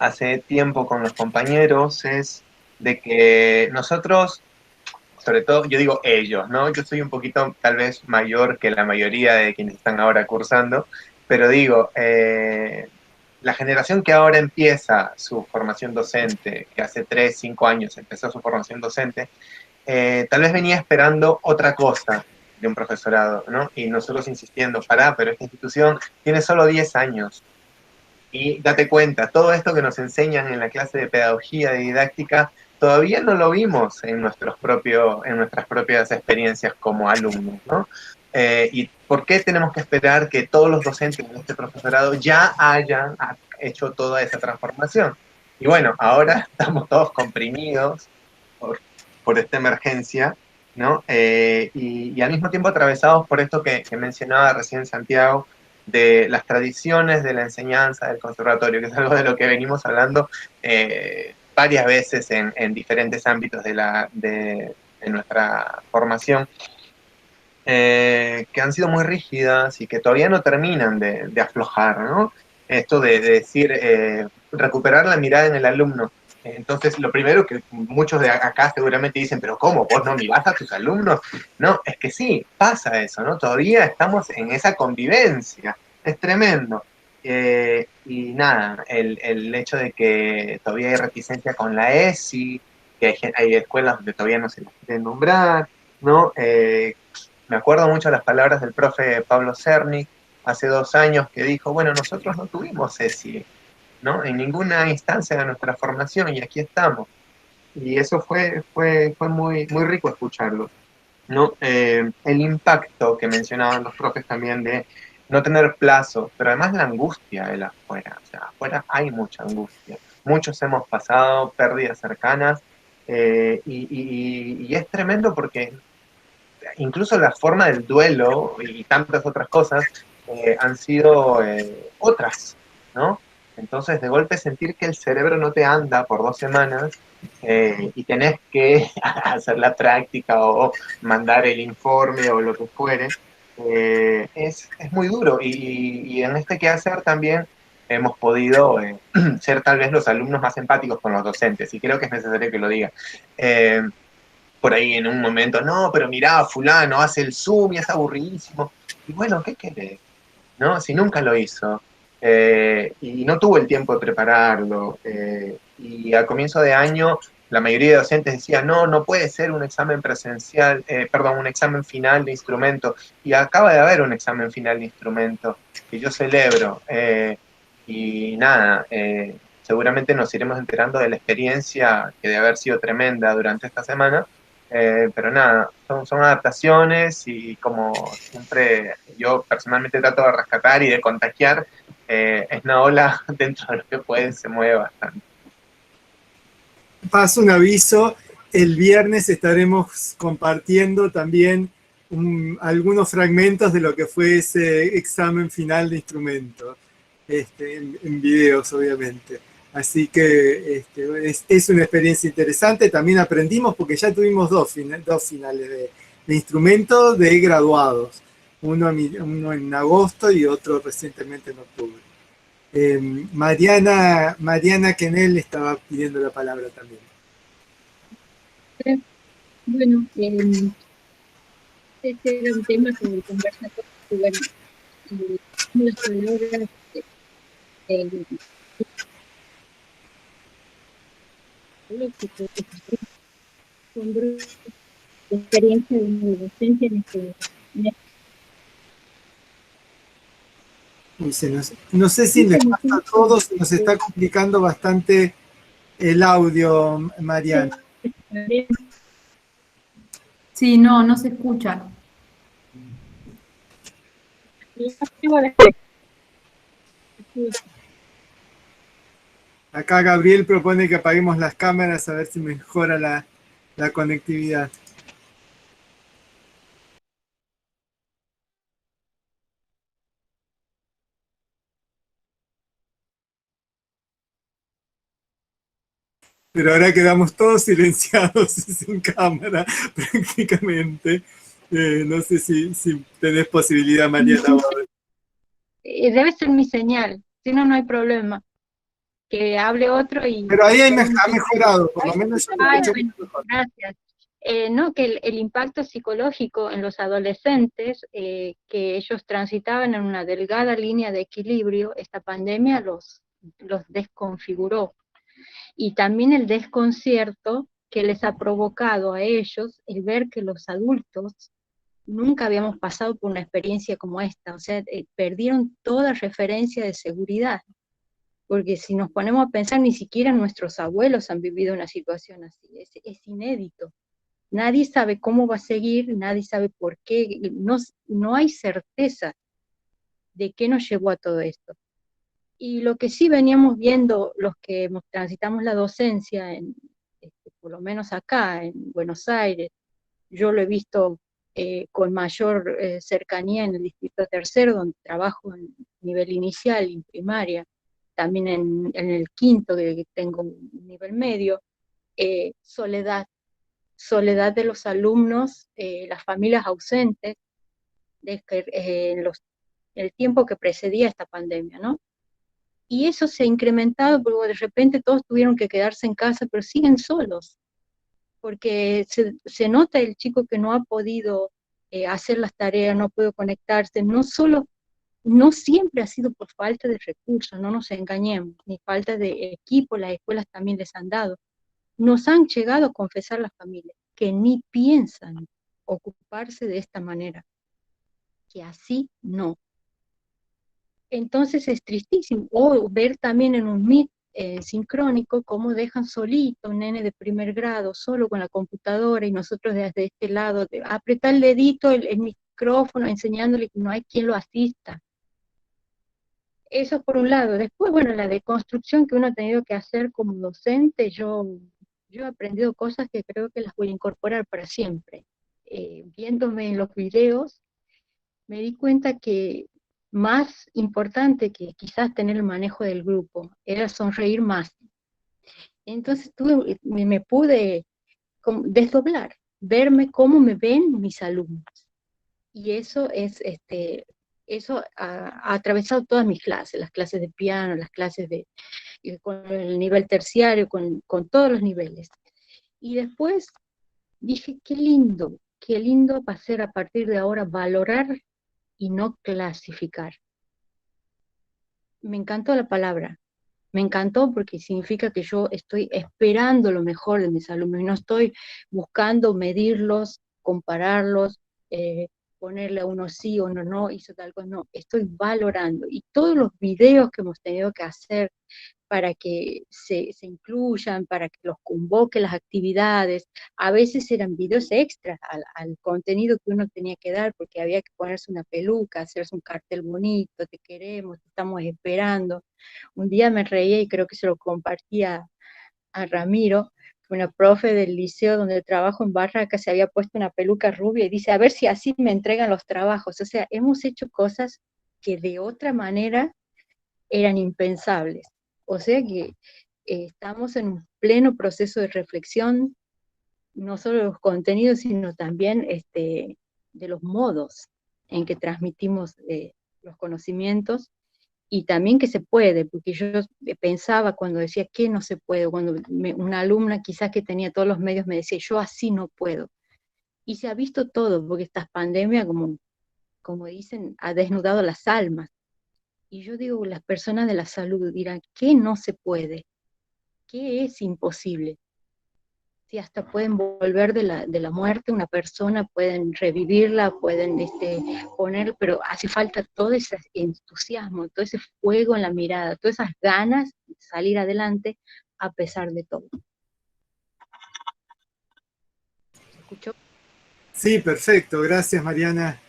hace tiempo con los compañeros es de que nosotros, sobre todo, yo digo ellos, ¿no? Yo soy un poquito tal vez mayor que la mayoría de quienes están ahora cursando, pero digo, la generación que ahora empieza su formación docente, que hace 3, 5 años empezó su formación docente, tal vez venía esperando otra cosa de un profesorado, ¿no? Y nosotros insistiendo, pero esta institución tiene solo 10 años. Y date cuenta, todo esto que nos enseñan en la clase de pedagogía, de didáctica, todavía no lo vimos en nuestras propias experiencias como alumnos, ¿no? ¿Y por qué tenemos que esperar que todos los docentes de este profesorado ya hayan hecho toda esa transformación? Y bueno, ahora estamos todos comprimidos por esta emergencia, ¿no? Y al mismo tiempo atravesados por esto que mencionaba recién Santiago, de las tradiciones de la enseñanza del conservatorio, que es algo de lo que venimos hablando varias veces en diferentes ámbitos de nuestra formación, que han sido muy rígidas y que todavía no terminan de aflojar, ¿no? Esto de decir, recuperar la mirada en el alumno. Entonces, lo primero que muchos de acá seguramente dicen, pero ¿cómo? ¿Vos no mirás a tus alumnos? No, es que sí, pasa eso, ¿no? Todavía estamos en esa convivencia, es tremendo. Y nada, el hecho de que todavía hay reticencia con la ESI, que hay escuelas donde todavía no se las quieren nombrar, ¿no? Me acuerdo mucho las palabras del profe Pablo Cerny hace 2 años que dijo, bueno, nosotros no tuvimos ESI, ¿no? En ninguna instancia de nuestra formación y aquí estamos. Y eso fue muy, muy rico escucharlo, ¿no? El impacto que mencionaban los profes también de no tener plazo, pero además la angustia de la afuera, o sea, afuera hay mucha angustia. Muchos hemos pasado pérdidas cercanas y es tremendo porque incluso la forma del duelo y tantas otras cosas han sido otras, ¿no? Entonces, de golpe sentir que el cerebro no te anda por 2 semanas y tenés que hacer la práctica o mandar el informe o lo que fuere, es muy duro. Y en este quehacer también hemos podido ser tal vez los alumnos más empáticos con los docentes, y creo que es necesario que lo diga. Por ahí en un momento, no, pero mirá, fulano hace el Zoom y es aburridísimo. Y bueno, ¿qué querés? ¿No? Si nunca lo hizo. Y no tuvo el tiempo de prepararlo. Y a comienzo de año, la mayoría de docentes decía, no, no puede ser un examen presencial, perdón, un examen final de instrumento. Y acaba de haber un examen final de instrumento, que yo celebro. Y nada, seguramente nos iremos enterando de la experiencia que debe haber sido tremenda durante esta semana. Pero nada, son adaptaciones y como siempre yo personalmente trato de rescatar y de contagiar, es una ola dentro de lo que puede, se mueve bastante. Paso un aviso, el viernes estaremos compartiendo también algunos fragmentos de lo que fue ese examen final de instrumento, en videos obviamente. Así que es una experiencia interesante. También aprendimos porque ya tuvimos dos finales de instrumento de graduados. Uno en agosto y otro recientemente en octubre. Mariana Kenel estaba pidiendo la palabra también. Bueno, este era un tema con el conversatorio, bueno, las palabras la experiencia de mi docencia en no sé si les pasa a todos, se nos está complicando bastante el audio, Mariana. Sí, no se escucha. Acá Gabriel propone que apaguemos las cámaras a ver si mejora la conectividad. Pero ahora quedamos todos silenciados y sin cámara prácticamente. No sé si tenés posibilidad, Mariana. Debe ser mi señal, si no, no hay problema. Que hable otro y... Pero ahí ha mejorado, por lo menos yo lo escucho mejor. Gracias. No, que el impacto psicológico en los adolescentes, que ellos transitaban en una delgada línea de equilibrio, esta pandemia los desconfiguró. Y también el desconcierto que les ha provocado a ellos el ver que los adultos nunca habíamos pasado por una experiencia como esta, o sea, perdieron toda referencia de seguridad, porque si nos ponemos a pensar, ni siquiera nuestros abuelos han vivido una situación así, es inédito. Nadie sabe cómo va a seguir, nadie sabe por qué, no hay certeza de qué nos llevó a todo esto. Y lo que sí veníamos viendo los que transitamos la docencia, por lo menos acá en Buenos Aires, yo lo he visto con mayor cercanía en el distrito tercero, donde trabajo en nivel inicial y en primaria, también en el quinto, que tengo un nivel medio, soledad de los alumnos, las familias ausentes, el tiempo que precedía esta pandemia, ¿no? Y eso se ha incrementado porque de repente todos tuvieron que quedarse en casa, pero siguen solos, porque se nota el chico que no ha podido hacer las tareas, no ha podido conectarse, no siempre ha sido por falta de recursos, no nos engañemos, ni falta de equipo, las escuelas también les han dado. Nos han llegado a confesar las familias que ni piensan ocuparse de esta manera, que así no. Entonces es tristísimo. O ver también en un Meet sincrónico cómo dejan solito un nene de primer grado, solo con la computadora, y nosotros desde este lado, apretar el dedito, el micrófono, enseñándole que no hay quien lo asista. Eso por un lado. Después, bueno, la deconstrucción que uno ha tenido que hacer como docente, yo he aprendido cosas que creo que las voy a incorporar para siempre. Viéndome en los videos, me di cuenta que más importante que quizás tener el manejo del grupo era sonreír más. Entonces me pude desdoblar, verme cómo me ven mis alumnos. Y eso eso ha atravesado todas mis clases, las clases de piano, las clases con el nivel terciario, con todos los niveles. Y después dije, qué lindo va a ser a partir de ahora valorar y no clasificar. Me encantó la palabra, me encantó porque significa que yo estoy esperando lo mejor de mis alumnos y no estoy buscando medirlos, compararlos, ponerle a uno sí o uno no, hizo tal cosa, no, estoy valorando. Y todos los videos que hemos tenido que hacer para que se incluyan, para que los convoque las actividades, a veces eran videos extras al contenido que uno tenía que dar, porque había que ponerse una peluca, hacerse un cartel bonito, te queremos, te estamos esperando. Un día me reía y creo que se lo compartía a Ramiro, una profe del liceo donde trabajo en Barraca, se había puesto una peluca rubia y dice, a ver si así me entregan los trabajos. O sea, hemos hecho cosas que de otra manera eran impensables. O sea que estamos en un pleno proceso de reflexión, no solo de los contenidos, sino también de los modos en que transmitimos los conocimientos, y también que se puede, porque yo pensaba cuando decía que no se puede, cuando una alumna quizás que tenía todos los medios me decía, yo así no puedo. Y se ha visto todo, porque esta pandemia, como dicen, ha desnudado las almas. Y yo digo, las personas de la salud dirán, ¿qué no se puede? ¿Qué es imposible? Si hasta pueden volver de la muerte una persona, pueden revivirla, pueden poner, pero hace falta todo ese entusiasmo, todo ese fuego en la mirada, todas esas ganas de salir adelante a pesar de todo. ¿Se escuchó? Sí, perfecto, gracias Mariana.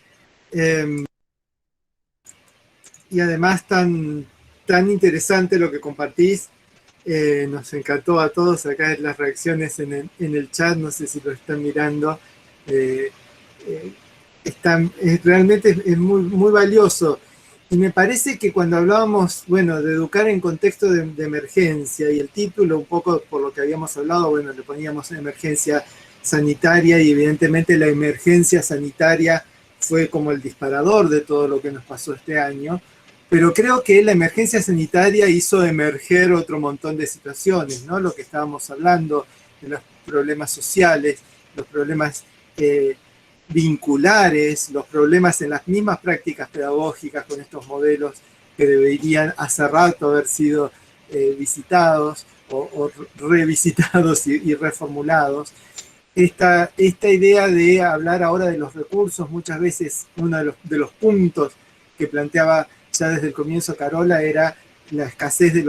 Y además tan interesante lo que compartís. Nos encantó a todos acá las reacciones en el chat, no sé si lo están mirando. Realmente es muy, muy valioso. Y me parece que cuando hablábamos, bueno, de educar en contexto de emergencia, y el título un poco por lo que habíamos hablado, bueno, le poníamos emergencia sanitaria, y evidentemente la emergencia sanitaria fue como el disparador de todo lo que nos pasó este año. Pero creo que la emergencia sanitaria hizo emerger otro montón de situaciones, ¿no? Lo que estábamos hablando, de los problemas sociales, los problemas vinculares, los problemas en las mismas prácticas pedagógicas con estos modelos que deberían hace rato haber sido visitados o revisitados y reformulados. Esta idea de hablar ahora de los recursos, muchas veces uno de los puntos que planteaba ya desde el comienzo Carola era la escasez de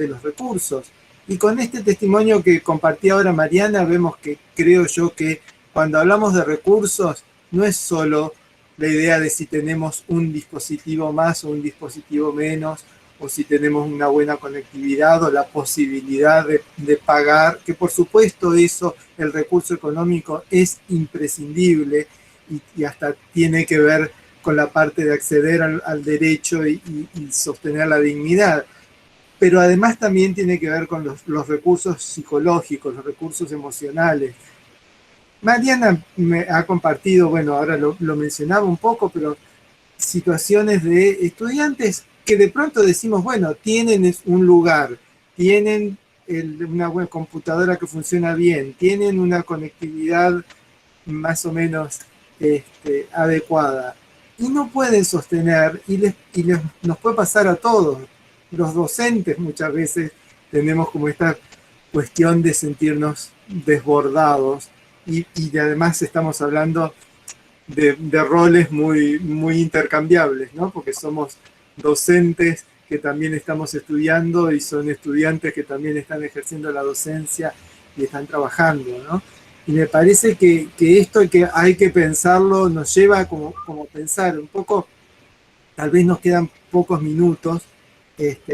los recursos. Y con este testimonio que compartía ahora Mariana, vemos que creo yo que cuando hablamos de recursos no es solo la idea de si tenemos un dispositivo más o un dispositivo menos, o si tenemos una buena conectividad o la posibilidad de pagar, que por supuesto eso, el recurso económico es imprescindible, y hasta tiene que ver con la parte de acceder al derecho y sostener la dignidad. Pero además también tiene que ver con los recursos psicológicos, los recursos emocionales. Mariana me ha compartido, bueno, ahora lo mencionaba un poco, pero situaciones de estudiantes que de pronto decimos, bueno, tienen un lugar, tienen una buena computadora que funciona bien, tienen una conectividad más o menos adecuada, y no pueden sostener, nos puede pasar a todos. Los docentes muchas veces tenemos como esta cuestión de sentirnos desbordados, y además estamos hablando de roles muy, muy intercambiables, ¿no? Porque somos docentes que también estamos estudiando y son estudiantes que también están ejerciendo la docencia y están trabajando, ¿no? Y me parece que esto que hay que pensarlo nos lleva como pensar un poco, tal vez nos quedan pocos minutos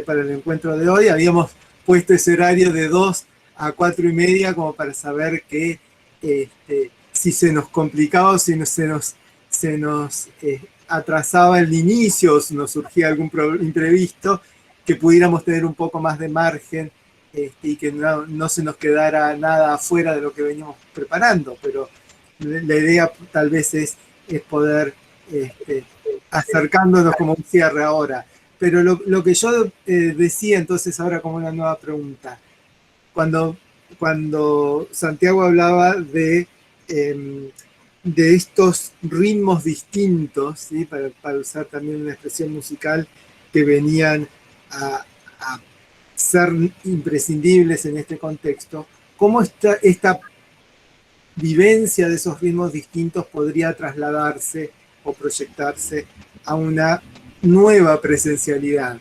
para el encuentro de hoy. Habíamos puesto ese horario de 2 a 4 y media como para saber que si se nos complicaba o si se nos atrasaba el inicio o si nos surgía algún imprevisto, que pudiéramos tener un poco más de margen y que no se nos quedara nada afuera de lo que veníamos preparando. Pero la idea tal vez es poder acercándonos como un cierre ahora. Pero lo que yo decía entonces ahora como una nueva pregunta, cuando Santiago hablaba de estos ritmos distintos, ¿sí? para usar también una expresión musical, que venían a ser imprescindibles en este contexto, ¿cómo esta vivencia de esos ritmos distintos podría trasladarse o proyectarse a una nueva presencialidad?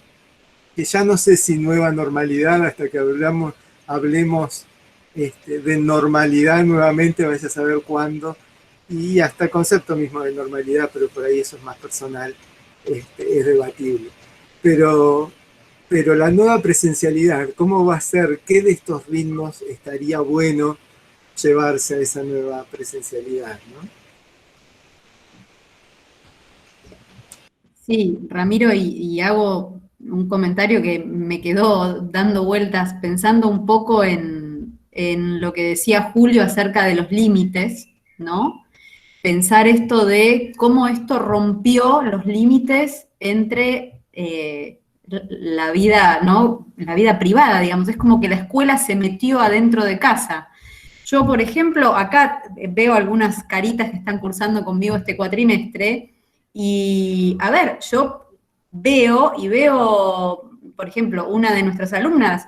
Que ya no sé si nueva normalidad, hasta que hablemos de normalidad nuevamente, vaya a saber cuándo, y hasta el concepto mismo de normalidad, pero por ahí eso es más personal, es debatible. Pero la nueva presencialidad, ¿cómo va a ser? ¿Qué de estos ritmos estaría bueno llevarse a esa nueva presencialidad, ¿no? Sí, Ramiro, y hago un comentario que me quedó dando vueltas, pensando un poco en lo que decía Julio acerca de los límites, ¿no? Pensar esto de cómo esto rompió los límites entre la vida, ¿no? La vida privada, digamos. Es como que la escuela se metió adentro de casa. Yo, por ejemplo, acá veo algunas caritas que están cursando conmigo este cuatrimestre, y a ver, yo veo, por ejemplo, una de nuestras alumnas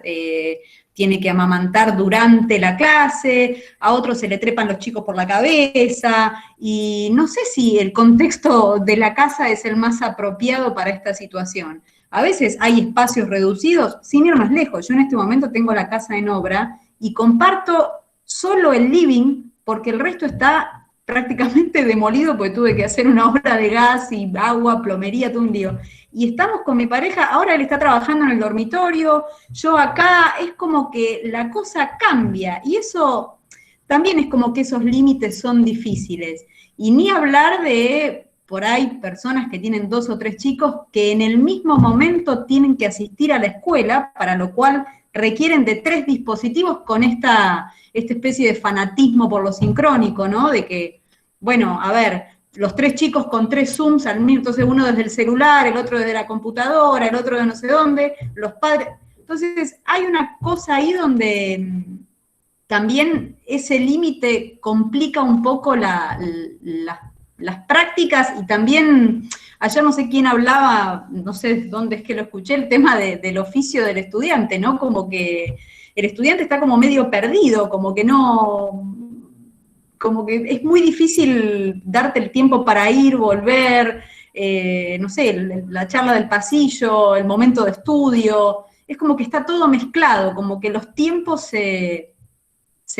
tiene que amamantar durante la clase, a otro se le trepan los chicos por la cabeza, y no sé si el contexto de la casa es el más apropiado para esta situación. A veces hay espacios reducidos, sin ir más lejos. Yo en este momento tengo la casa en obra y comparto solo el living, porque el resto está prácticamente demolido, porque tuve que hacer una obra de gas y agua, plomería, todo un lío. Y estamos con mi pareja, ahora él está trabajando en el dormitorio, yo acá, es como que la cosa cambia, y eso también es como que esos límites son difíciles. Y ni hablar de, por ahí, personas que tienen 2 o 3 chicos que en el mismo momento tienen que asistir a la escuela, para lo cual requieren de 3 dispositivos con esta especie de fanatismo por lo sincrónico, ¿no? De que, bueno, a ver, los 3 chicos con 3 Zooms al mismo, entonces uno desde el celular, el otro desde la computadora, el otro de no sé dónde, los padres. Entonces hay una cosa ahí donde también ese límite complica un poco las prácticas, y también, ayer no sé quién hablaba, no sé dónde es que lo escuché, el tema del oficio del estudiante, ¿no? Como que el estudiante está como medio perdido, como que es muy difícil darte el tiempo para ir, volver, no sé, la charla del pasillo, el momento de estudio, es como que está todo mezclado, como que los tiempos se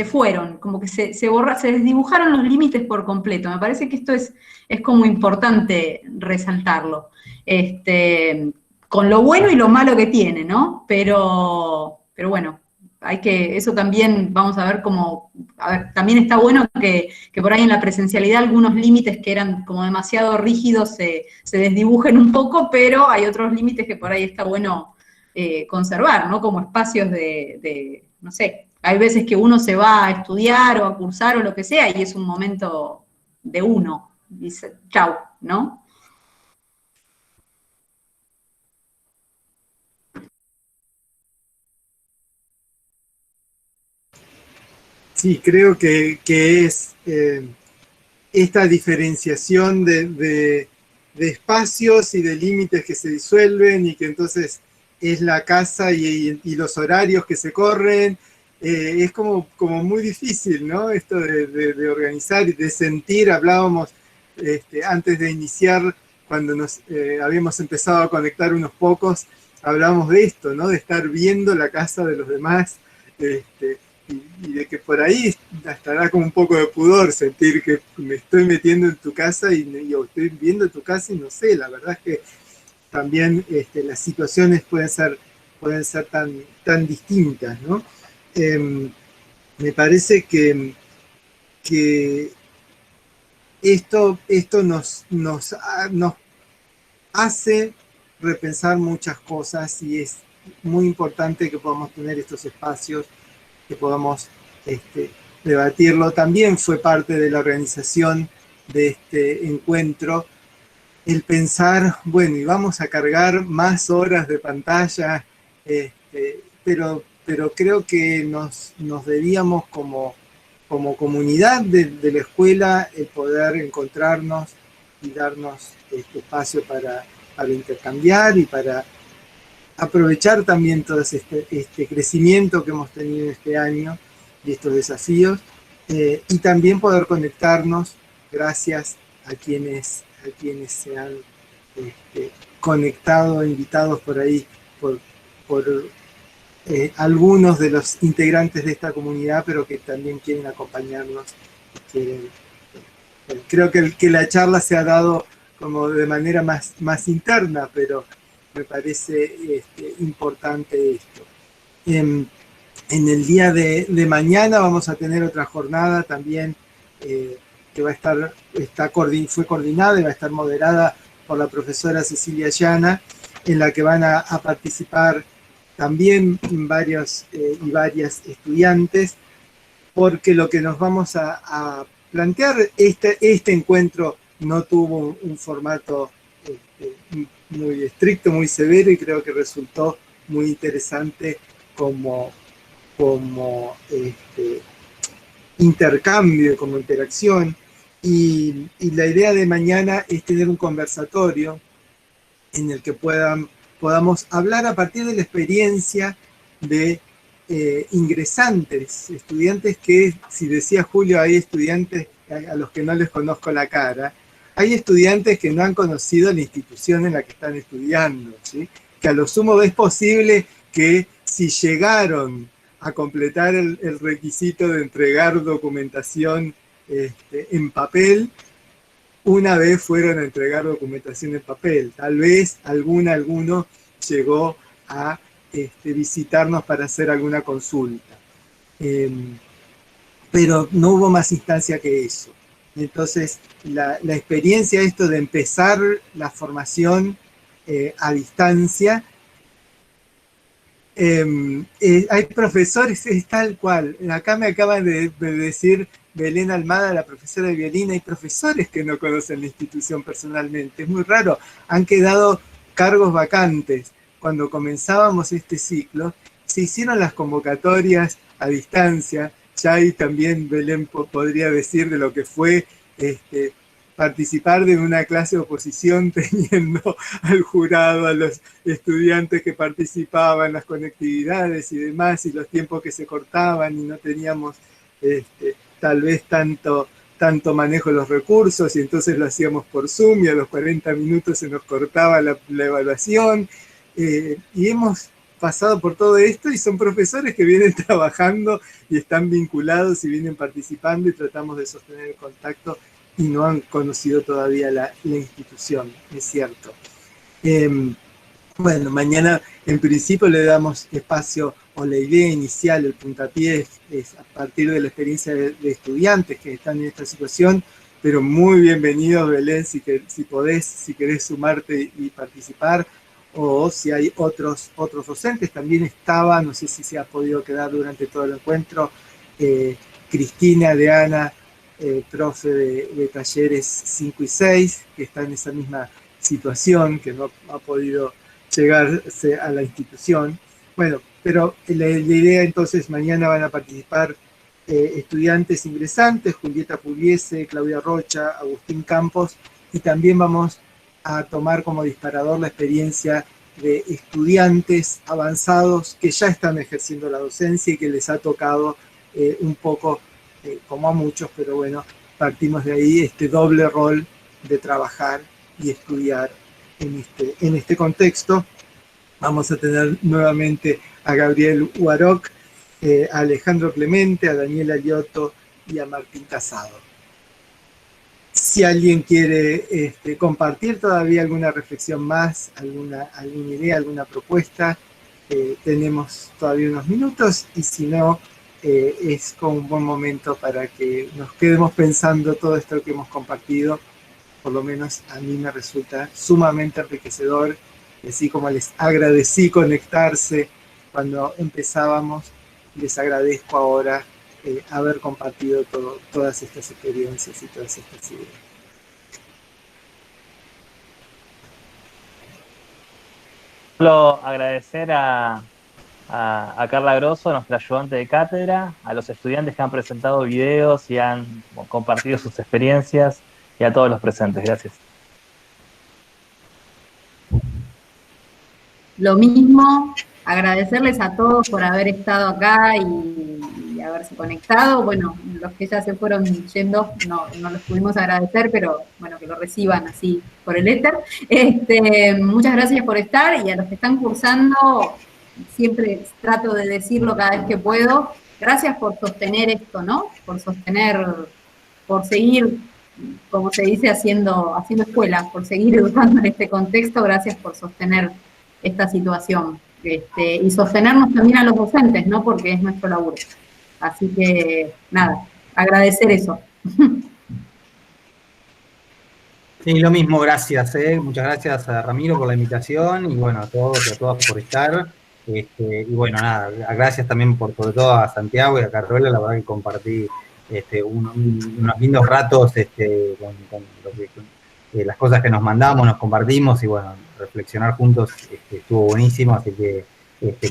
fueron, como que se desdibujaron los límites por completo. Me parece que esto es como importante resaltarlo, con lo bueno y lo malo que tiene, ¿no? Pero bueno, eso también vamos a ver cómo, a ver, también está bueno que por ahí en la presencialidad algunos límites que eran como demasiado rígidos se desdibujen un poco, pero hay otros límites que por ahí está bueno conservar, ¿no? Como espacios no sé, hay veces que uno se va a estudiar o a cursar o lo que sea y es un momento de uno, dice, chau, ¿no? Sí, creo que es esta diferenciación de espacios y de límites que se disuelven y que entonces es la casa y los horarios que se corren. Es como muy difícil, ¿no? Esto de organizar y de sentir. Hablábamos antes de iniciar, cuando nos habíamos empezado a conectar unos pocos, hablábamos de esto, ¿no? De estar viendo la casa de los demás, y de que por ahí estará como un poco de pudor sentir que me estoy metiendo en tu casa y estoy viendo tu casa y no sé, la verdad es que también las situaciones pueden ser tan distintas, ¿no? Me parece que esto nos hace repensar muchas cosas y es muy importante que podamos tener estos espacios, que podamos debatirlo. También fue parte de la organización de este encuentro el pensar, bueno, y vamos a cargar más horas de pantalla, pero creo que nos debíamos como comunidad de la escuela el poder encontrarnos y darnos este espacio para intercambiar y para aprovechar también todo este crecimiento que hemos tenido este año y estos desafíos, y también poder conectarnos gracias a quienes se han conectado, invitados por ahí, por algunos de los integrantes de esta comunidad, pero que también quieren acompañarnos. Creo que la charla se ha dado como de manera más interna, pero me parece importante esto. En el día de mañana vamos a tener otra jornada también que va a estar, fue coordinada y va a estar moderada por la profesora Cecilia Llana, en la que van a participar también varios y varias estudiantes, porque lo que nos vamos a plantear, este encuentro no tuvo un formato muy estricto, muy severo, y creo que resultó muy interesante como intercambio, como interacción, y la idea de mañana es tener un conversatorio en el que podamos hablar a partir de la experiencia de ingresantes, estudiantes que, si decía Julio, hay estudiantes a los que no les conozco la cara, hay estudiantes que no han conocido la institución en la que están estudiando, ¿sí? Que a lo sumo es posible que si llegaron a completar el requisito de entregar documentación en papel, una vez fueron a entregar documentación en papel. Tal vez alguno llegó a visitarnos para hacer alguna consulta. Pero no hubo más instancia que eso. Entonces, la experiencia esto de empezar la formación a distancia, hay profesores, es tal cual. Acá me acaban de decir Belén Almada, la profesora de violín, hay profesores que no conocen la institución personalmente. Es muy raro. Han quedado cargos vacantes. Cuando comenzábamos este ciclo, se hicieron las convocatorias a distancia. Ya ahí también Belén podría decir de lo que fue participar de una clase de oposición teniendo al jurado, a los estudiantes que participaban, las conectividades y demás, y los tiempos que se cortaban y no teníamos tal vez tanto manejo de los recursos, y entonces lo hacíamos por Zoom y a los 40 minutos se nos cortaba la evaluación, y hemos pasado por todo esto y son profesores que vienen trabajando y están vinculados y vienen participando y tratamos de sostener el contacto y no han conocido todavía la institución, es cierto. Bueno, mañana en principio le damos espacio o la idea inicial, el puntapié es a partir de la experiencia de estudiantes que están en esta situación, pero muy bienvenidos, Belén, si querés sumarte y participar, o si hay otros docentes. También estaba, no sé si se ha podido quedar durante todo el encuentro, Cristina de Ana, profe de talleres 5 y 6, que está en esa misma situación, que no ha podido llegarse a la institución. Bueno, pero la idea entonces, mañana van a participar estudiantes ingresantes, Julieta Pugliese, Claudia Rocha, Agustín Campos, y también vamos a tomar como disparador la experiencia de estudiantes avanzados que ya están ejerciendo la docencia y que les ha tocado un poco, como a muchos, pero bueno, partimos de ahí, este doble rol de trabajar y estudiar en este contexto. Vamos a tener nuevamente a Gabriel Huaroc, a Alejandro Clemente, a Daniela Liotto y a Martín Casado. Si alguien quiere compartir todavía alguna reflexión más, alguna idea, alguna propuesta, tenemos todavía unos minutos, y si no, es como un buen momento para que nos quedemos pensando todo esto que hemos compartido. Por lo menos a mí me resulta sumamente enriquecedor, así como les agradecí conectarse cuando empezábamos, les agradezco ahora haber compartido todas estas experiencias y todas estas ideas. Solo agradecer a Carla Grosso, nuestra ayudante de cátedra, a los estudiantes que han presentado videos y han compartido sus experiencias, y a todos los presentes. Gracias. Lo mismo, agradecerles a todos por haber estado acá y haberse conectado. Bueno, los que ya se fueron yendo, no los pudimos agradecer, pero bueno, que lo reciban así por el éter. Muchas gracias por estar, y a los que están cursando, siempre trato de decirlo cada vez que puedo, gracias por sostener esto, ¿no? Por seguir, como se dice, haciendo escuela, por seguir educando en este contexto. Gracias por sostener esta situación, y sostenernos también a los docentes, ¿no? Porque es nuestro laburo. Así que, nada, agradecer eso. Sí, lo mismo, gracias. Muchas gracias a Ramiro por la invitación, y bueno, a todos y a todas por estar. Y bueno, nada, gracias también sobre todo a Santiago y a Carola. La verdad que compartí unos lindos ratos con las cosas que nos mandamos, nos compartimos, y bueno, reflexionar juntos estuvo buenísimo. Así que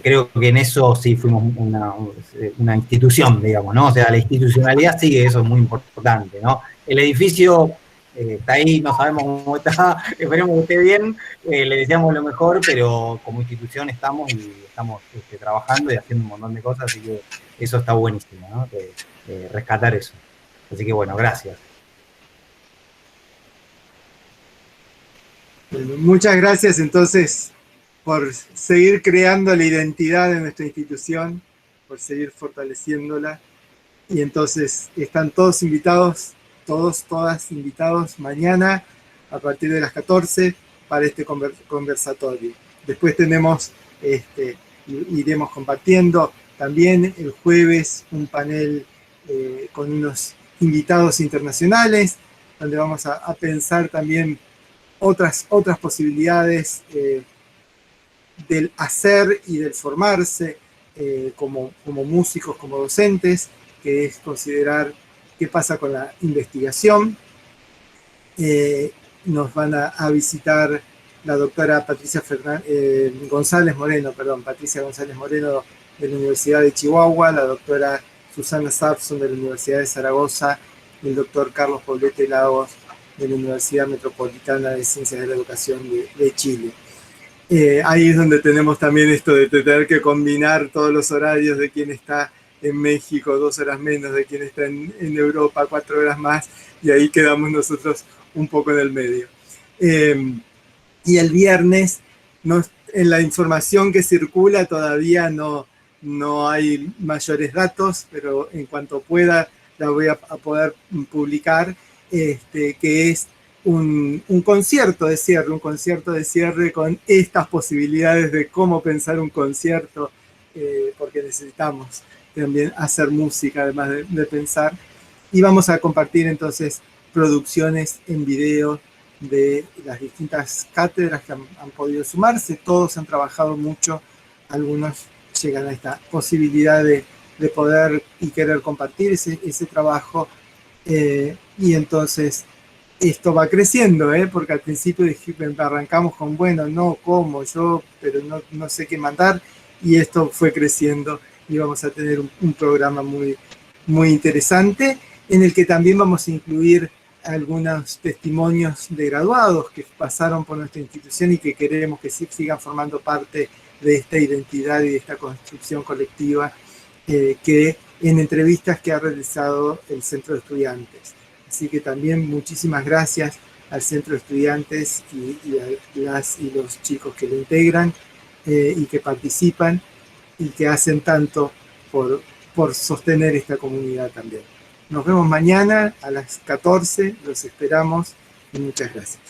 creo que en eso sí fuimos una institución, digamos, ¿no? O sea, la institucionalidad sigue, eso es muy importante, ¿no? El edificio está ahí, no sabemos cómo está, esperemos que esté bien, le deseamos lo mejor, pero como institución estamos trabajando y haciendo un montón de cosas, así que eso está buenísimo, ¿no? Rescatar eso. Así que bueno, gracias. Muchas gracias entonces por seguir creando la identidad de nuestra institución, por seguir fortaleciéndola. Y entonces están todos invitados, todas invitados mañana a partir de las 14 para este conversatorio. Después tenemos, iremos compartiendo también el jueves un panel con unos invitados internacionales, donde vamos a pensar también otras posibilidades del hacer y del formarse como músicos, como docentes, que es considerar qué pasa con la investigación. Nos van a visitar la doctora Patricia González Moreno de la Universidad de Chihuahua, la doctora Susana Sarson de la Universidad de Zaragoza, y el doctor Carlos Poblete Lagos de la Universidad Metropolitana de Ciencias de la Educación de Chile. Ahí es donde tenemos también esto de tener que combinar todos los horarios de quien está en México, 2 horas menos, de quien está en Europa, 4 horas más, y ahí quedamos nosotros un poco en el medio. Y el viernes, en la información que circula todavía no hay mayores datos, pero en cuanto pueda la voy a poder publicar, que es un concierto de cierre con estas posibilidades de cómo pensar un concierto porque necesitamos también hacer música, además de pensar. Y vamos a compartir entonces producciones en video de las distintas cátedras que han podido sumarse. Todos han trabajado mucho, algunos llegan a esta posibilidad de poder y querer compartir ese trabajo. Y entonces esto va creciendo, porque al principio arrancamos con, bueno, no, ¿cómo? Yo, pero no sé qué mandar, y esto fue creciendo y vamos a tener un programa muy, muy interesante, en el que también vamos a incluir algunos testimonios de graduados que pasaron por nuestra institución y que queremos que sigan formando parte de esta identidad y de esta construcción colectiva, que en entrevistas que ha realizado el Centro de Estudiantes. Así que también muchísimas gracias al Centro de Estudiantes y a las y los chicos que lo integran y que participan y que hacen tanto por sostener esta comunidad también. Nos vemos mañana a las 14, los esperamos y muchas gracias.